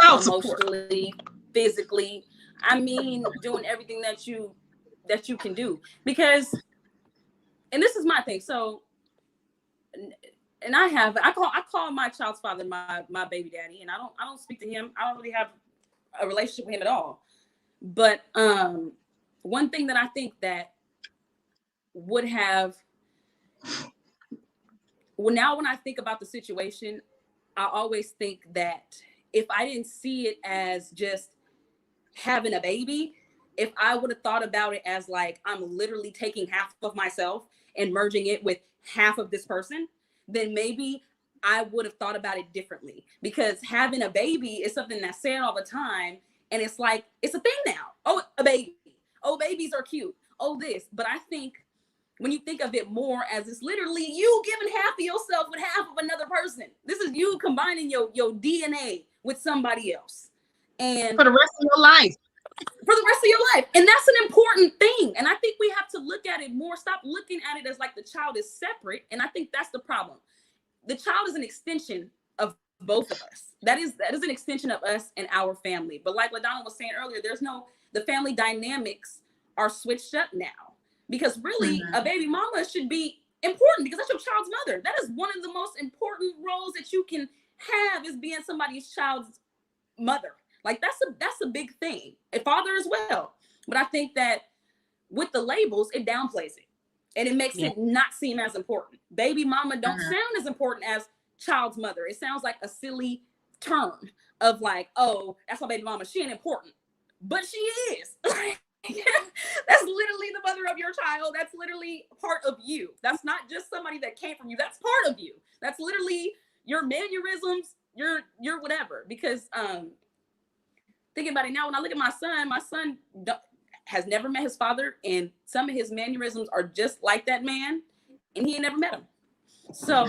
emotionally, physically. I mean doing everything that you can do. Because, and this is my thing. So, and I call my child's father my baby daddy, and I don't speak to him. I don't really have a relationship with him at all. But one thing that I think that would have, well, now when I think about the situation, I always think that if I didn't see it as just having a baby, if I would have thought about it as like I'm literally taking half of myself and merging it with half of this person, then maybe I would have thought about it differently. Because having a baby is something that's said all the time, and it's like it's a thing now. Oh, a baby. Oh, babies are cute. Oh, this. But I think when you think of it more as it's literally you giving half of yourself with half of another person. This is you combining your DNA with somebody else. And for the rest of your life. For the rest of your life. And that's an important thing. And I think we have to look at it more. Stop looking at it as like the child is separate. And I think that's the problem. The child is an extension of both of us. That is an extension of us and our family. But like LaDonna was saying earlier, the family dynamics are switched up now. Because really, a baby mama should be important because that's your child's mother. That is one of the most important roles that you can have, is being somebody's child's mother. Like that's a big thing. A father as well. But I think that with the labels, it downplays it. And it makes it not seem as important. Baby mama don't sound as important as child's mother. It sounds like a silly term of like, oh, that's my baby mama. She ain't important. But she is. That's literally the mother of your child. That's literally part of you. That's not just somebody that came from you. That's part of you. That's literally your mannerisms, your whatever. Because thinking about it now, when I look at my son has never met his father, and some of his mannerisms are just like that man, and he ain't never met him. So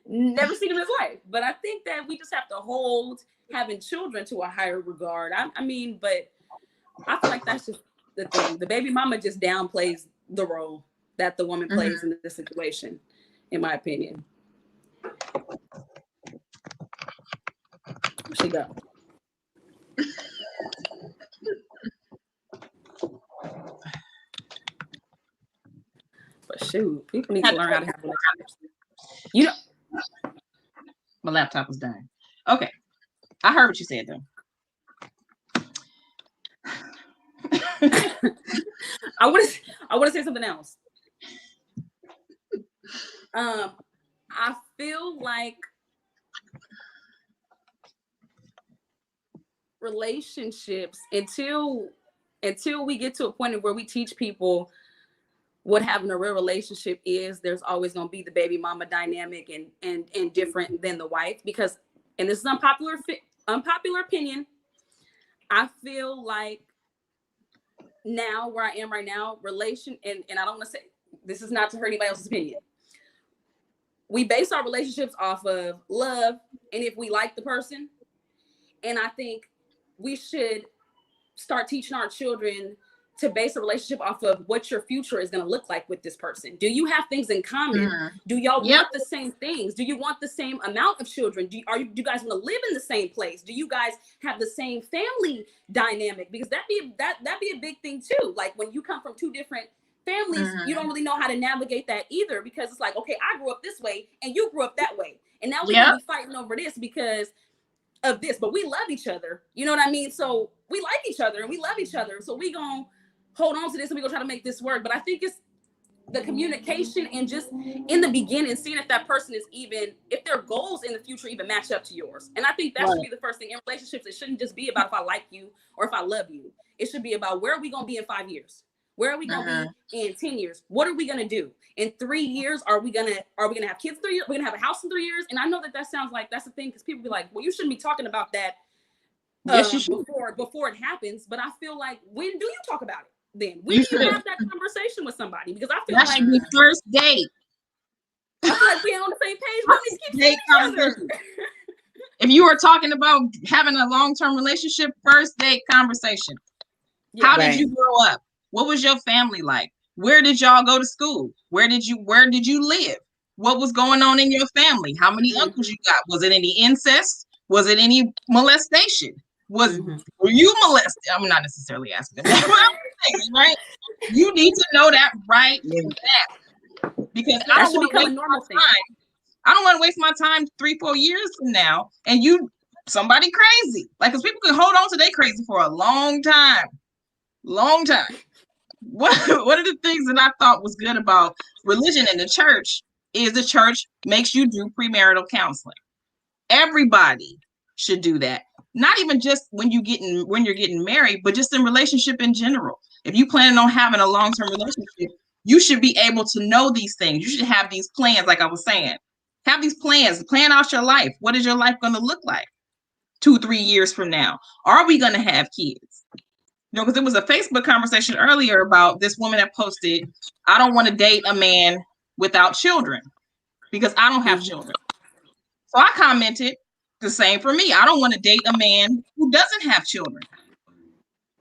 never seen him in his life. But I think that we just have to hold having children to a higher regard. I mean, but I feel like that's just the thing. The baby mama just downplays the role that the woman plays in this situation, in my opinion. Where'd she go? But shoot, people need to learn how to have relationships. You know, my laptop was dying. Okay, I heard what you said though. I want to say something else. I feel like relationships, until we get to a point where we teach people what having a real relationship is, there's always going to be the baby mama dynamic and different than the wife. Because, and this is unpopular opinion, I feel like now, where I am right now, and I don't want to say, this is not to hurt anybody else's opinion, we base our relationships off of love and if we like the person. And I think we should start teaching our children to base a relationship off of what your future is going to look like with this person. Do you have things in common? Do y'all want the same things? Do you want the same amount of children? Do you guys want to live in the same place? Do you guys have the same family dynamic? Because that'd be a big thing too. Like when you come from two different families, you don't really know how to navigate that either, because it's like, okay, I grew up this way and you grew up that way. And now we can be fighting over this because of this, but we love each other. You know what I mean? So we like each other and we love each other. So we gonna hold on to this and we gonna try to make this work. But I think it's the communication and just in the beginning, seeing if that person is even, if their goals in the future even match up to yours. And I think that should be the first thing in relationships. It shouldn't just be about if I like you or if I love you. It should be about where are we gonna be in 5 years? Where are we gonna be in 10 years? What are we gonna do? In 3 years, are we gonna have kids 3 years? We're gonna have a house in 3 years? And I know that sounds like that's the thing, because people be like, well, you shouldn't be talking about that before it happens. But I feel like, when do you talk about it then? When do you have that conversation with somebody? Because I feel that should be first date. I feel like we're on the same page. But we keep date conversation. If you are talking about having a long-term relationship, first date conversation. How did you grow up? What was your family like? Where did y'all go to school? Where did you live? What was going on in your family? How many uncles you got? Was it any incest? Was it any molestation? Were you molested? I'm not necessarily asking them, right? You need to know that right now, because I don't want to waste my time. I don't want to waste my time 3-4 years from now and somebody crazy. Like, because people can hold on to their crazy for a long time. One of the things that I thought was good about religion and the church is the church makes you do premarital counseling. Everybody should do that. Not even just when you're getting married, but just in relationship in general. If you plan on having a long-term relationship, you should be able to know these things. You should have these plans, like I was saying. Have these plans. Plan out your life. What is your life going to look like 2-3 years from now? Are we going to have kids? Because there was a Facebook conversation earlier about this woman that posted, I don't want to date a man without children because I don't have children. So I commented the same for me. I don't want to date a man who doesn't have children,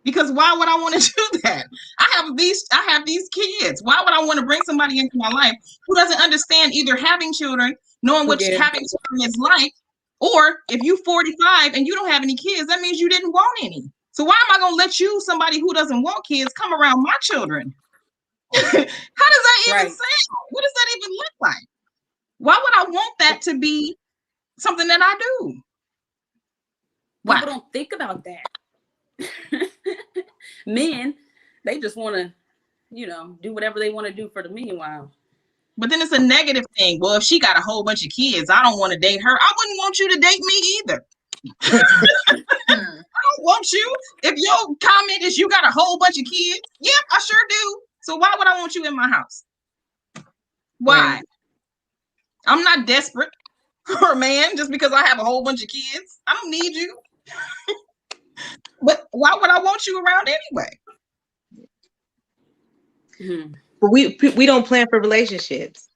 because why would I want to do that? I have these kids. Why would I want to bring somebody into my life who doesn't understand either having children, knowing what having children is like, or if you're 45 and you don't have any kids, that means you didn't want any. So why am I going to let somebody who doesn't want kids, come around my children? How does that even sound? What does that even look like? Why would I want that to be something that I do? Why? People don't think about that. Men, they just want to, do whatever they want to do for the meanwhile. But then it's a negative thing. Well, if she got a whole bunch of kids, I don't want to date her. I wouldn't want you to date me either. I don't want you. If your comment is you got a whole bunch of kids, yeah, I sure do. So why would I want you in my house? Why? Right. I'm not desperate for a man just because I have a whole bunch of kids. I don't need you. But why would I want you around anyway? But we don't plan for relationships.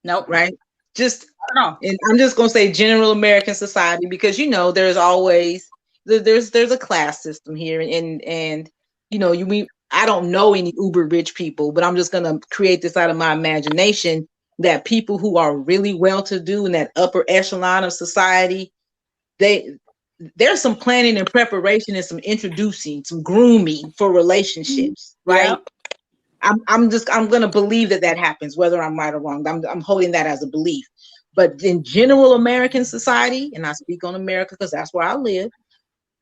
Nope. Right? And I'm just gonna say general American society, because there's always there's a class system here, and I don't know any uber rich people, but I'm just gonna create this out of my imagination that people who are really well to do in that upper echelon of society, there's some planning and preparation and some introducing, some grooming for relationships, right? Yeah. I'm gonna believe that happens, whether I'm right or wrong. I'm holding that as a belief. But in general American society, and I speak on America because that's where I live,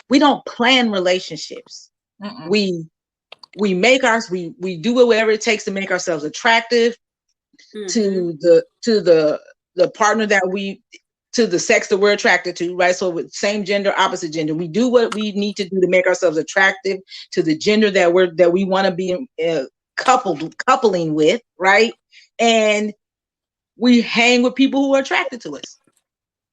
we don't plan relationships. Mm-mm. We make we do whatever it takes to make ourselves attractive to the partner to the sex that we're attracted to, right? So with same gender, opposite gender, we do what we need to do to make ourselves attractive to the gender that we want to be coupling with, right? And we hang with people who are attracted to us.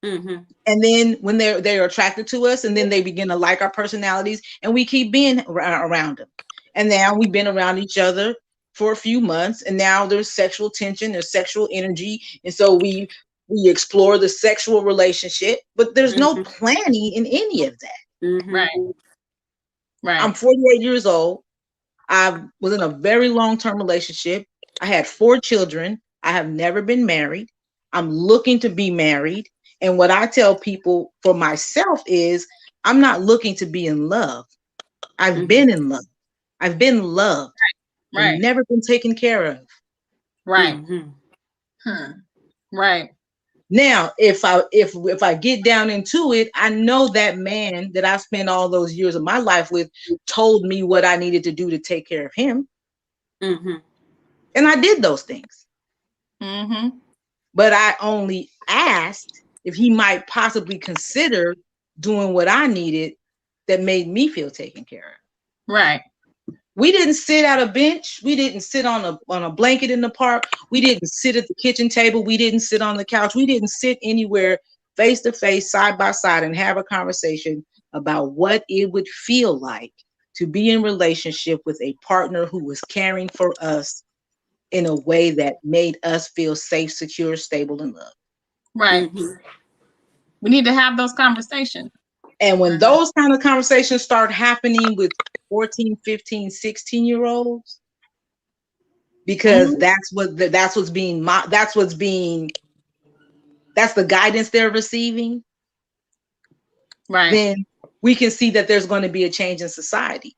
Mm-hmm. And then when they're attracted to us, and then they begin to like our personalities, and we keep being around them. And now we've been around each other for a few months, and now there's sexual tension, there's sexual energy, and so we explore the sexual relationship, but there's no planning in any of that. Mm-hmm. Right. I'm 48 years old. I was in a very long-term relationship. I had 4 children. I have never been married. I'm looking to be married. And what I tell people for myself is I'm not looking to be in love. I've been in love. I've been loved. Right. I've never been taken care of. Right. Hmm. Right. Now, if I get down into it, I know that man that I spent all those years of my life with told me what I needed to do to take care of him. Mm-hmm. And I did those things. Mm-hmm. But I only asked if he might possibly consider doing what I needed that made me feel taken care of. Right. We didn't sit at a bench. We didn't sit on a blanket in the park. We didn't sit at the kitchen table. We didn't sit on the couch. We didn't sit anywhere face to face, side by side, and have a conversation about what it would feel like to be in relationship with a partner who was caring for us in a way that made us feel safe, secure, stable, and loved. Right. We need to have those conversations. And when those kind of conversations start happening with 14, 15, 16-year-olds, because that's the guidance they're receiving, right? Then we can see that there's going to be a change in society.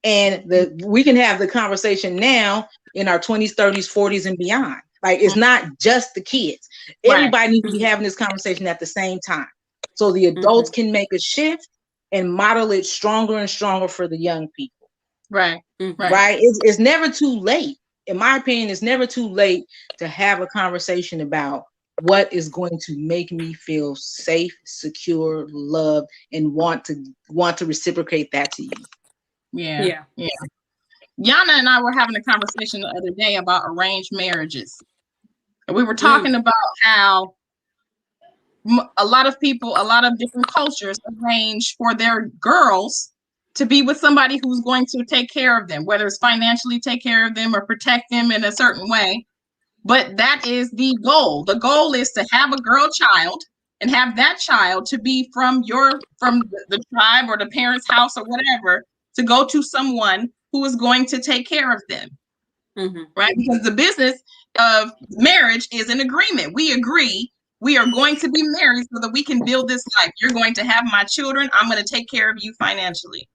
And we can have the conversation now in our 20s, 30s, 40s, and beyond. Like, it's not just the kids. Everybody needs to be having this conversation at the same time. So the adults can make a shift and model it stronger and stronger for the young people. Right. Right. It's never too late. In my opinion, it's never too late to have a conversation about what is going to make me feel safe, secure, loved, and want to reciprocate that to you. Yeah. Yanna and I were having a conversation the other day about arranged marriages. And we were talking about how a lot of people, a lot of different cultures arrange for their girls to be with somebody who's going to take care of them, whether it's financially take care of them or protect them in a certain way. But that is the goal. The goal is to have a girl child and have that child to be from the tribe or the parents' house or whatever, to go to someone who is going to take care of them. Right? Because the business of marriage is an agreement. We agree we are going to be married so that we can build this life. You're going to have my children. I'm going to take care of you financially,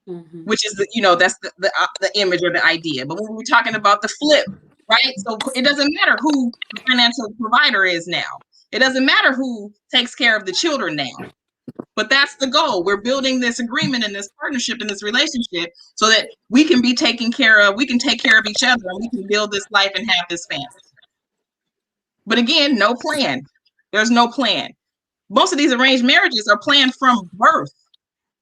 which is that's the image or the idea. But when we're talking about the flip, right? So it doesn't matter who the financial provider is now. It doesn't matter who takes care of the children now. But that's the goal. We're building this agreement and this partnership and this relationship so that we can be taken care of. We can take care of each other and we can build this life and have this family. But again, no plan. There's no plan. Most of these arranged marriages are planned from birth.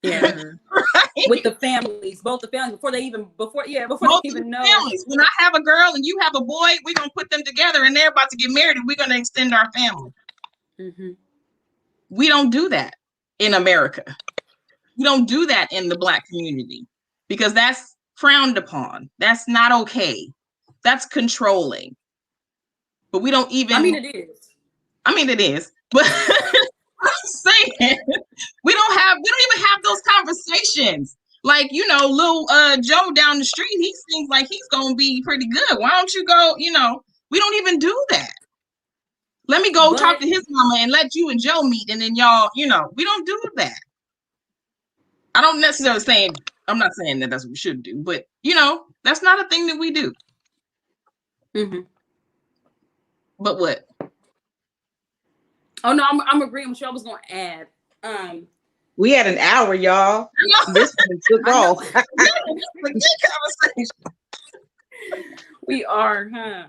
Yeah. Right? With the families, both the families, before they even know. Families. When I have a girl and you have a boy, we're going to put them together and they're about to get married and we're going to extend our family. We don't do that in America. We don't do that in the Black community because that's frowned upon. That's not okay. That's controlling. But we don't even. I mean, it is. But I'm saying we don't even have those conversations. Like, little Joe down the street, he seems like he's gonna be pretty good. Why don't you go? We don't even do that. Let me go talk to his mama and let you and Joe meet, and then y'all, we don't do that. I don't necessarily saying, I'm not saying that that's what we should do, but that's not a thing that we do. But what? Oh no, I'm agreeing with you. I was going to add, We had an hour, y'all. This one took off. We are, huh?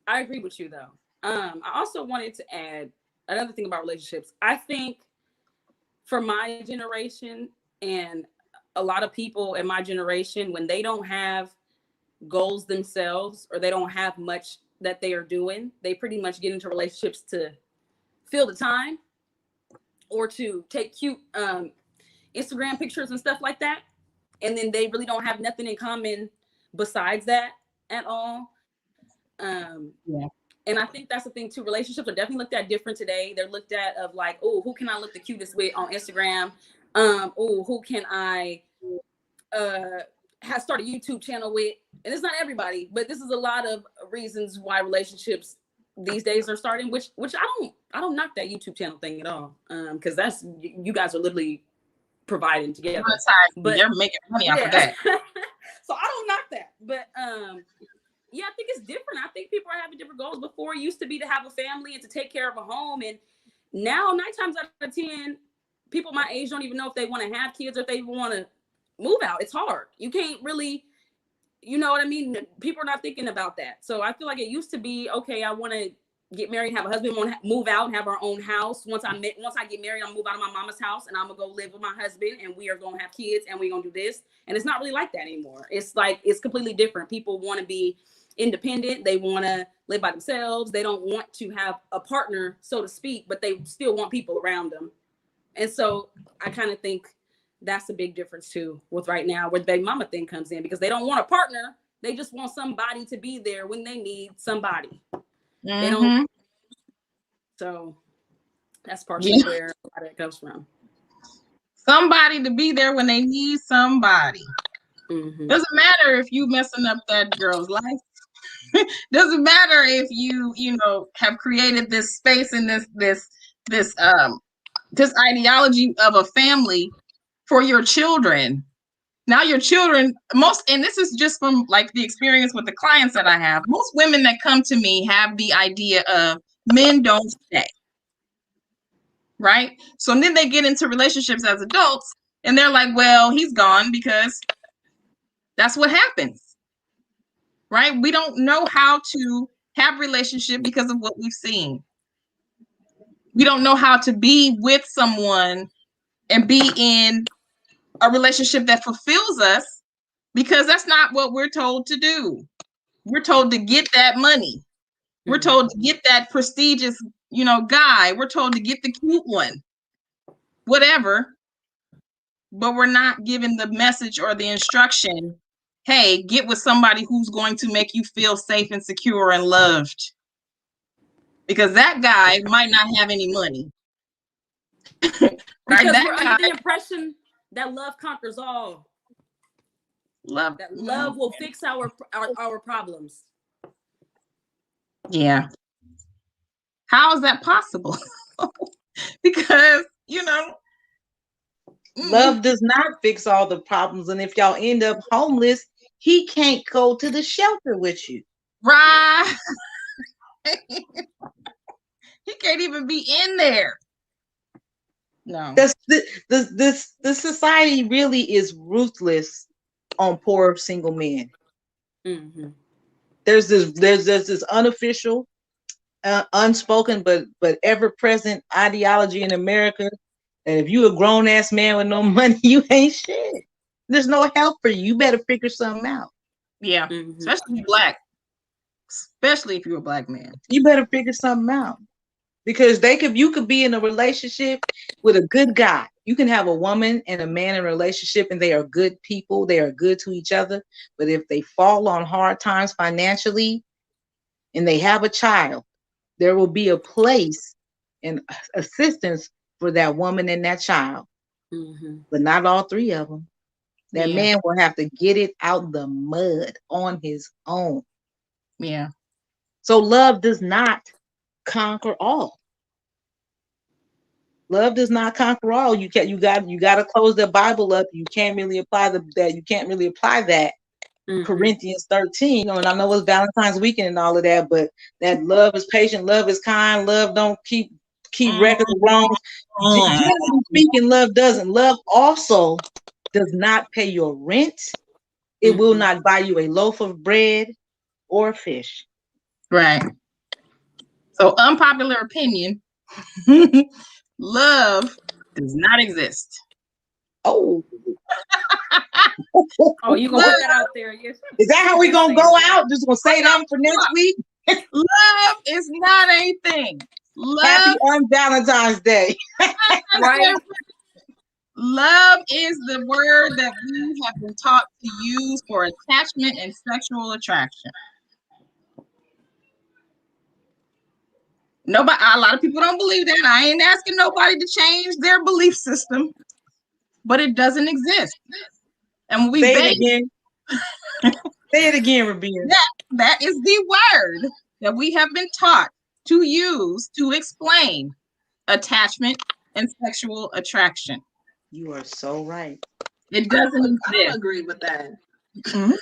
I agree with you though. I also wanted to add another thing about relationships. I think for my generation and a lot of people in my generation, when they don't have goals themselves or they don't have much that they are doing, they pretty much get into relationships to fill the time or to take cute Instagram pictures and stuff like that. And then they really don't have nothing in common besides that at all. And I think that's the thing too. Relationships are definitely looked at different today. They're looked at of like, oh, who can I look the cutest with on Instagram? Oh, who can I start a YouTube channel with? And it's not everybody, but this is a lot of reasons why relationships these days are starting, which I don't knock that YouTube channel thing at all. Because that's, you guys are literally providing together. But they're making money off of that. So I don't knock that. But yeah, I think it's different. I think people are having different goals. Before it used to be to have a family and to take care of a home. And now 9 times out of 10, people my age don't even know if they want to have kids or if they want to move out. It's hard. You can't really, you know what I mean? People are not thinking about that. So I feel like it used to be, okay, I want to get married, have a husband, want to move out and have our own house. Once I get married, I'll move out of my mama's house and I'm gonna go live with my husband and we are gonna have kids and we're gonna do this. And it's not really like that anymore. It's like, it's completely different. People want to be independent. They want to live by themselves. They don't want to have a partner, so to speak, but they still want people around them. And so I kind of think that's a big difference too with right now where the baby mama thing comes in, because they don't want a partner. They just want somebody to be there when they need somebody. Mm-hmm. They don't. So that's partially where a lot of it comes from. Somebody to be there when they need somebody. Mm-hmm. Doesn't matter if you messing up that girl's life. Doesn't matter if you have created this space and this ideology of a family for your children. Now your children, and this is just from like the experience with the clients that I have, most women that come to me have the idea of men don't stay. Right? So then they get into relationships as adults and they're like, well, he's gone because that's what happens. Right? We don't know how to have relationship because of what we've seen. We don't know how to be with someone and be in a relationship that fulfills us because that's not what we're told to do. We're told to get that money. We're told to get that prestigious, guy. We're told to get the cute one, whatever. But we're not given the message or the instruction, hey, get with somebody who's going to make you feel safe and secure and loved. Because that guy might not have any money. Right? Because we're under the impression that love conquers all. Love will fix our problems. Yeah. How is that possible? Because, love does not fix all the problems. And if y'all end up homeless, he can't go to the shelter with you. Right. He can't even be in there. No. This society really is ruthless on poor single men. Mm-hmm. There's this unofficial, unspoken, but ever present ideology in America. And if you a grown ass man with no money, you ain't shit. There's no help for you. You better figure something out. Yeah, especially if you're black. Especially if you're a black man, you better figure something out. Because you could be in a relationship with a good guy. You can have a woman and a man in a relationship and they are good people. They are good to each other. But if they fall on hard times financially and they have a child, there will be a place and assistance for that woman and that child. Mm-hmm. But not all three of them. That man will have to get it out the mud on his own. Yeah. So love does not conquer all. Love does not conquer all. You got to close the Bible up. You can't really apply that. You can't really apply that. Mm-hmm. Corinthians 13. And I know it's Valentine's weekend and all of that, but that love is patient, love is kind, love don't keep keep record of wrongs. Generally speaking, love doesn't. Love also does not pay your rent. It will not buy you a loaf of bread or fish. Right. So unpopular opinion, love does not exist. Oh. Oh, you gonna put that out there? Yes. Is that how we gonna go out? Just gonna say that for next week? Love is not a thing. Love, Happy on Valentine's Day. Right. Love is the word that we have been taught to use for attachment and sexual attraction. Nobody, a lot of people don't believe that. I ain't asking nobody to change their belief system, but it doesn't exist. And we say it again. Say it again, Rabia. That is the word that we have been taught to use to explain attachment and sexual attraction. You are so right. It doesn't exist. I don't agree with that. Mm-hmm.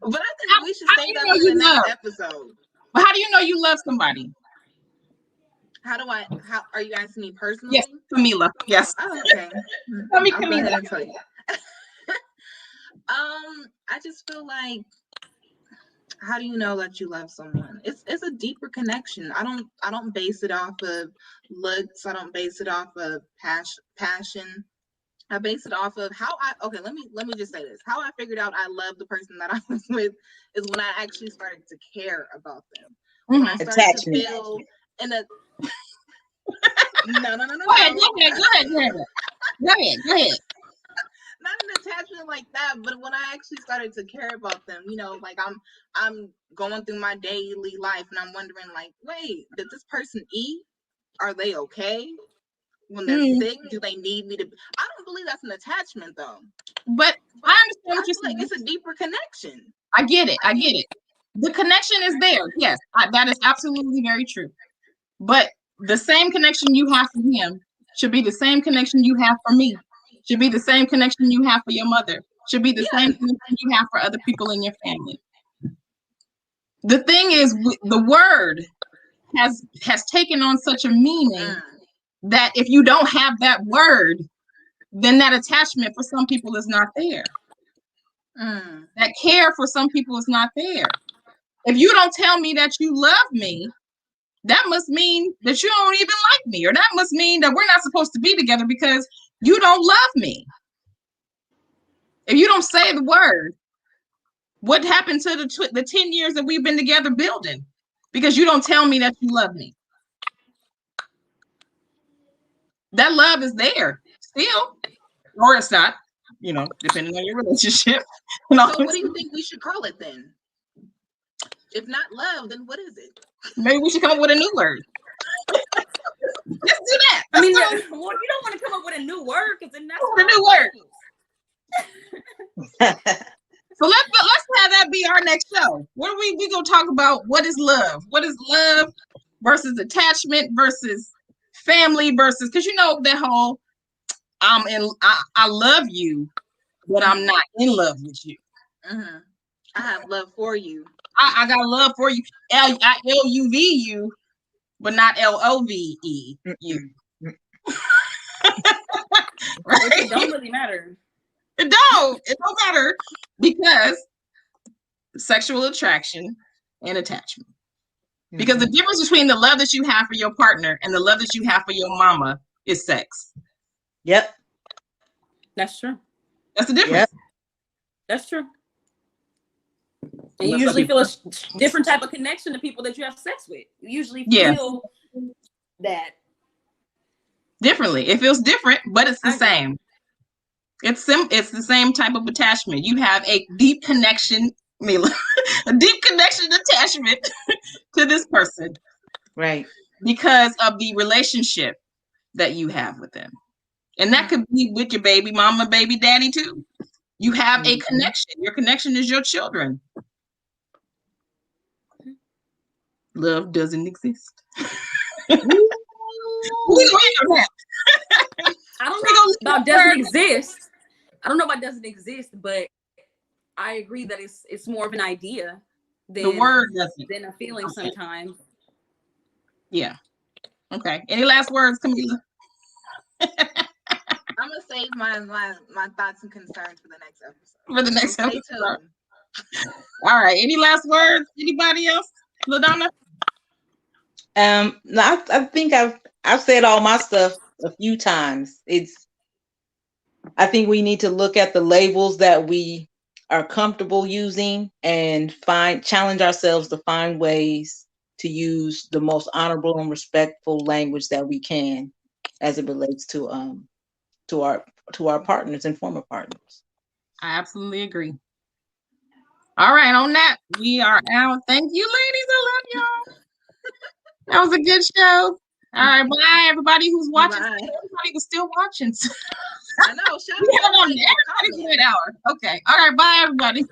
But I think we should say that in the next episode. But how do you know you love somebody? How are you asking me personally? Yes, Kahmeela. Yes. Oh, okay. Tell me, I'll go Kahmeela. ahead and tell you. I just feel like, how do you know that you love someone? It's a deeper connection. I don't base it off of looks. I don't base it off of passion. I base it off of let me just say this. How I figured out I love the person that I was with is when I actually started to care about them. When I started attachment. to feel in a no. Go ahead. Not an attachment like that, but when I actually started to care about them, like I'm going through my daily life and I'm wondering, like, wait, did this person eat? Are they okay? When they're sick, do they need me to? I don't believe that's an attachment, though. But I understand what you're saying. Like it's a deeper connection. I get it. The connection is there. Yes, that is absolutely very true. But the same connection you have for him should be the same connection you have for me. Should be the same connection you have for your mother. Should be the same connection you have for other people in your family. The thing is, the word has taken on such a meaning that if you don't have that word, then that attachment for some people is not there. That care for some people is not there. If you don't tell me that you love me, that must mean that you don't even like me, or that must mean that we're not supposed to be together because you don't love me. If you don't say the word, what happened to the 10 years that we've been together building? Because you don't tell me that you love me. That love is there still, or it's not, depending on your relationship. So what do you think we should call it then? If not love, then what is it? Maybe we should come up with a new word. Let's do that. I mean, well, you don't want to come up with a new word because then that's a new word. So let's have that be our next show. What are we gonna talk about? What is love? What is love versus attachment versus family versus, because that whole I love you, but I'm not in love with you. I have love for you. I got love for you. LUV you, but not LOVE you. Right? It don't really matter. It don't matter, because sexual attraction and attachment. Because the difference between the love that you have for your partner and the love that you have for your mama is sex. Yep. That's true. That's the difference. Yep. That's true. And you usually feel a different type of connection to people that you have sex with. You usually feel that differently. It feels different, but it's the same. It's the same type of attachment. You have a deep connection, Mila, a deep connection attachment to this person. Right. Because of the relationship that you have with them. And that could be with your baby mama, baby daddy too. You have a connection. Your connection is your children. Love doesn't exist. I don't know about doesn't exist. I don't know about doesn't exist, but I agree that it's more of an idea than the word doesn't. than a feeling sometimes. Yeah. Okay. Any last words, Kahmeela? I'm gonna save my thoughts and concerns for the next episode. For the next Stay episode. tuned. All right. Any last words? Anybody else? LaDonna? No, I think I've said all my stuff a few times. I think we need to look at the labels that we are comfortable using and challenge ourselves to find ways to use the most honorable and respectful language that we can as it relates to our partners and former partners. I absolutely agree. All right, on that, we are out. Thank you, ladies. I love y'all. That was a good show. All right, bye, everybody who's watching. Bye. Everybody was still watching. I know. Shout We have out to everybody's an hour. Okay. All right, bye, everybody.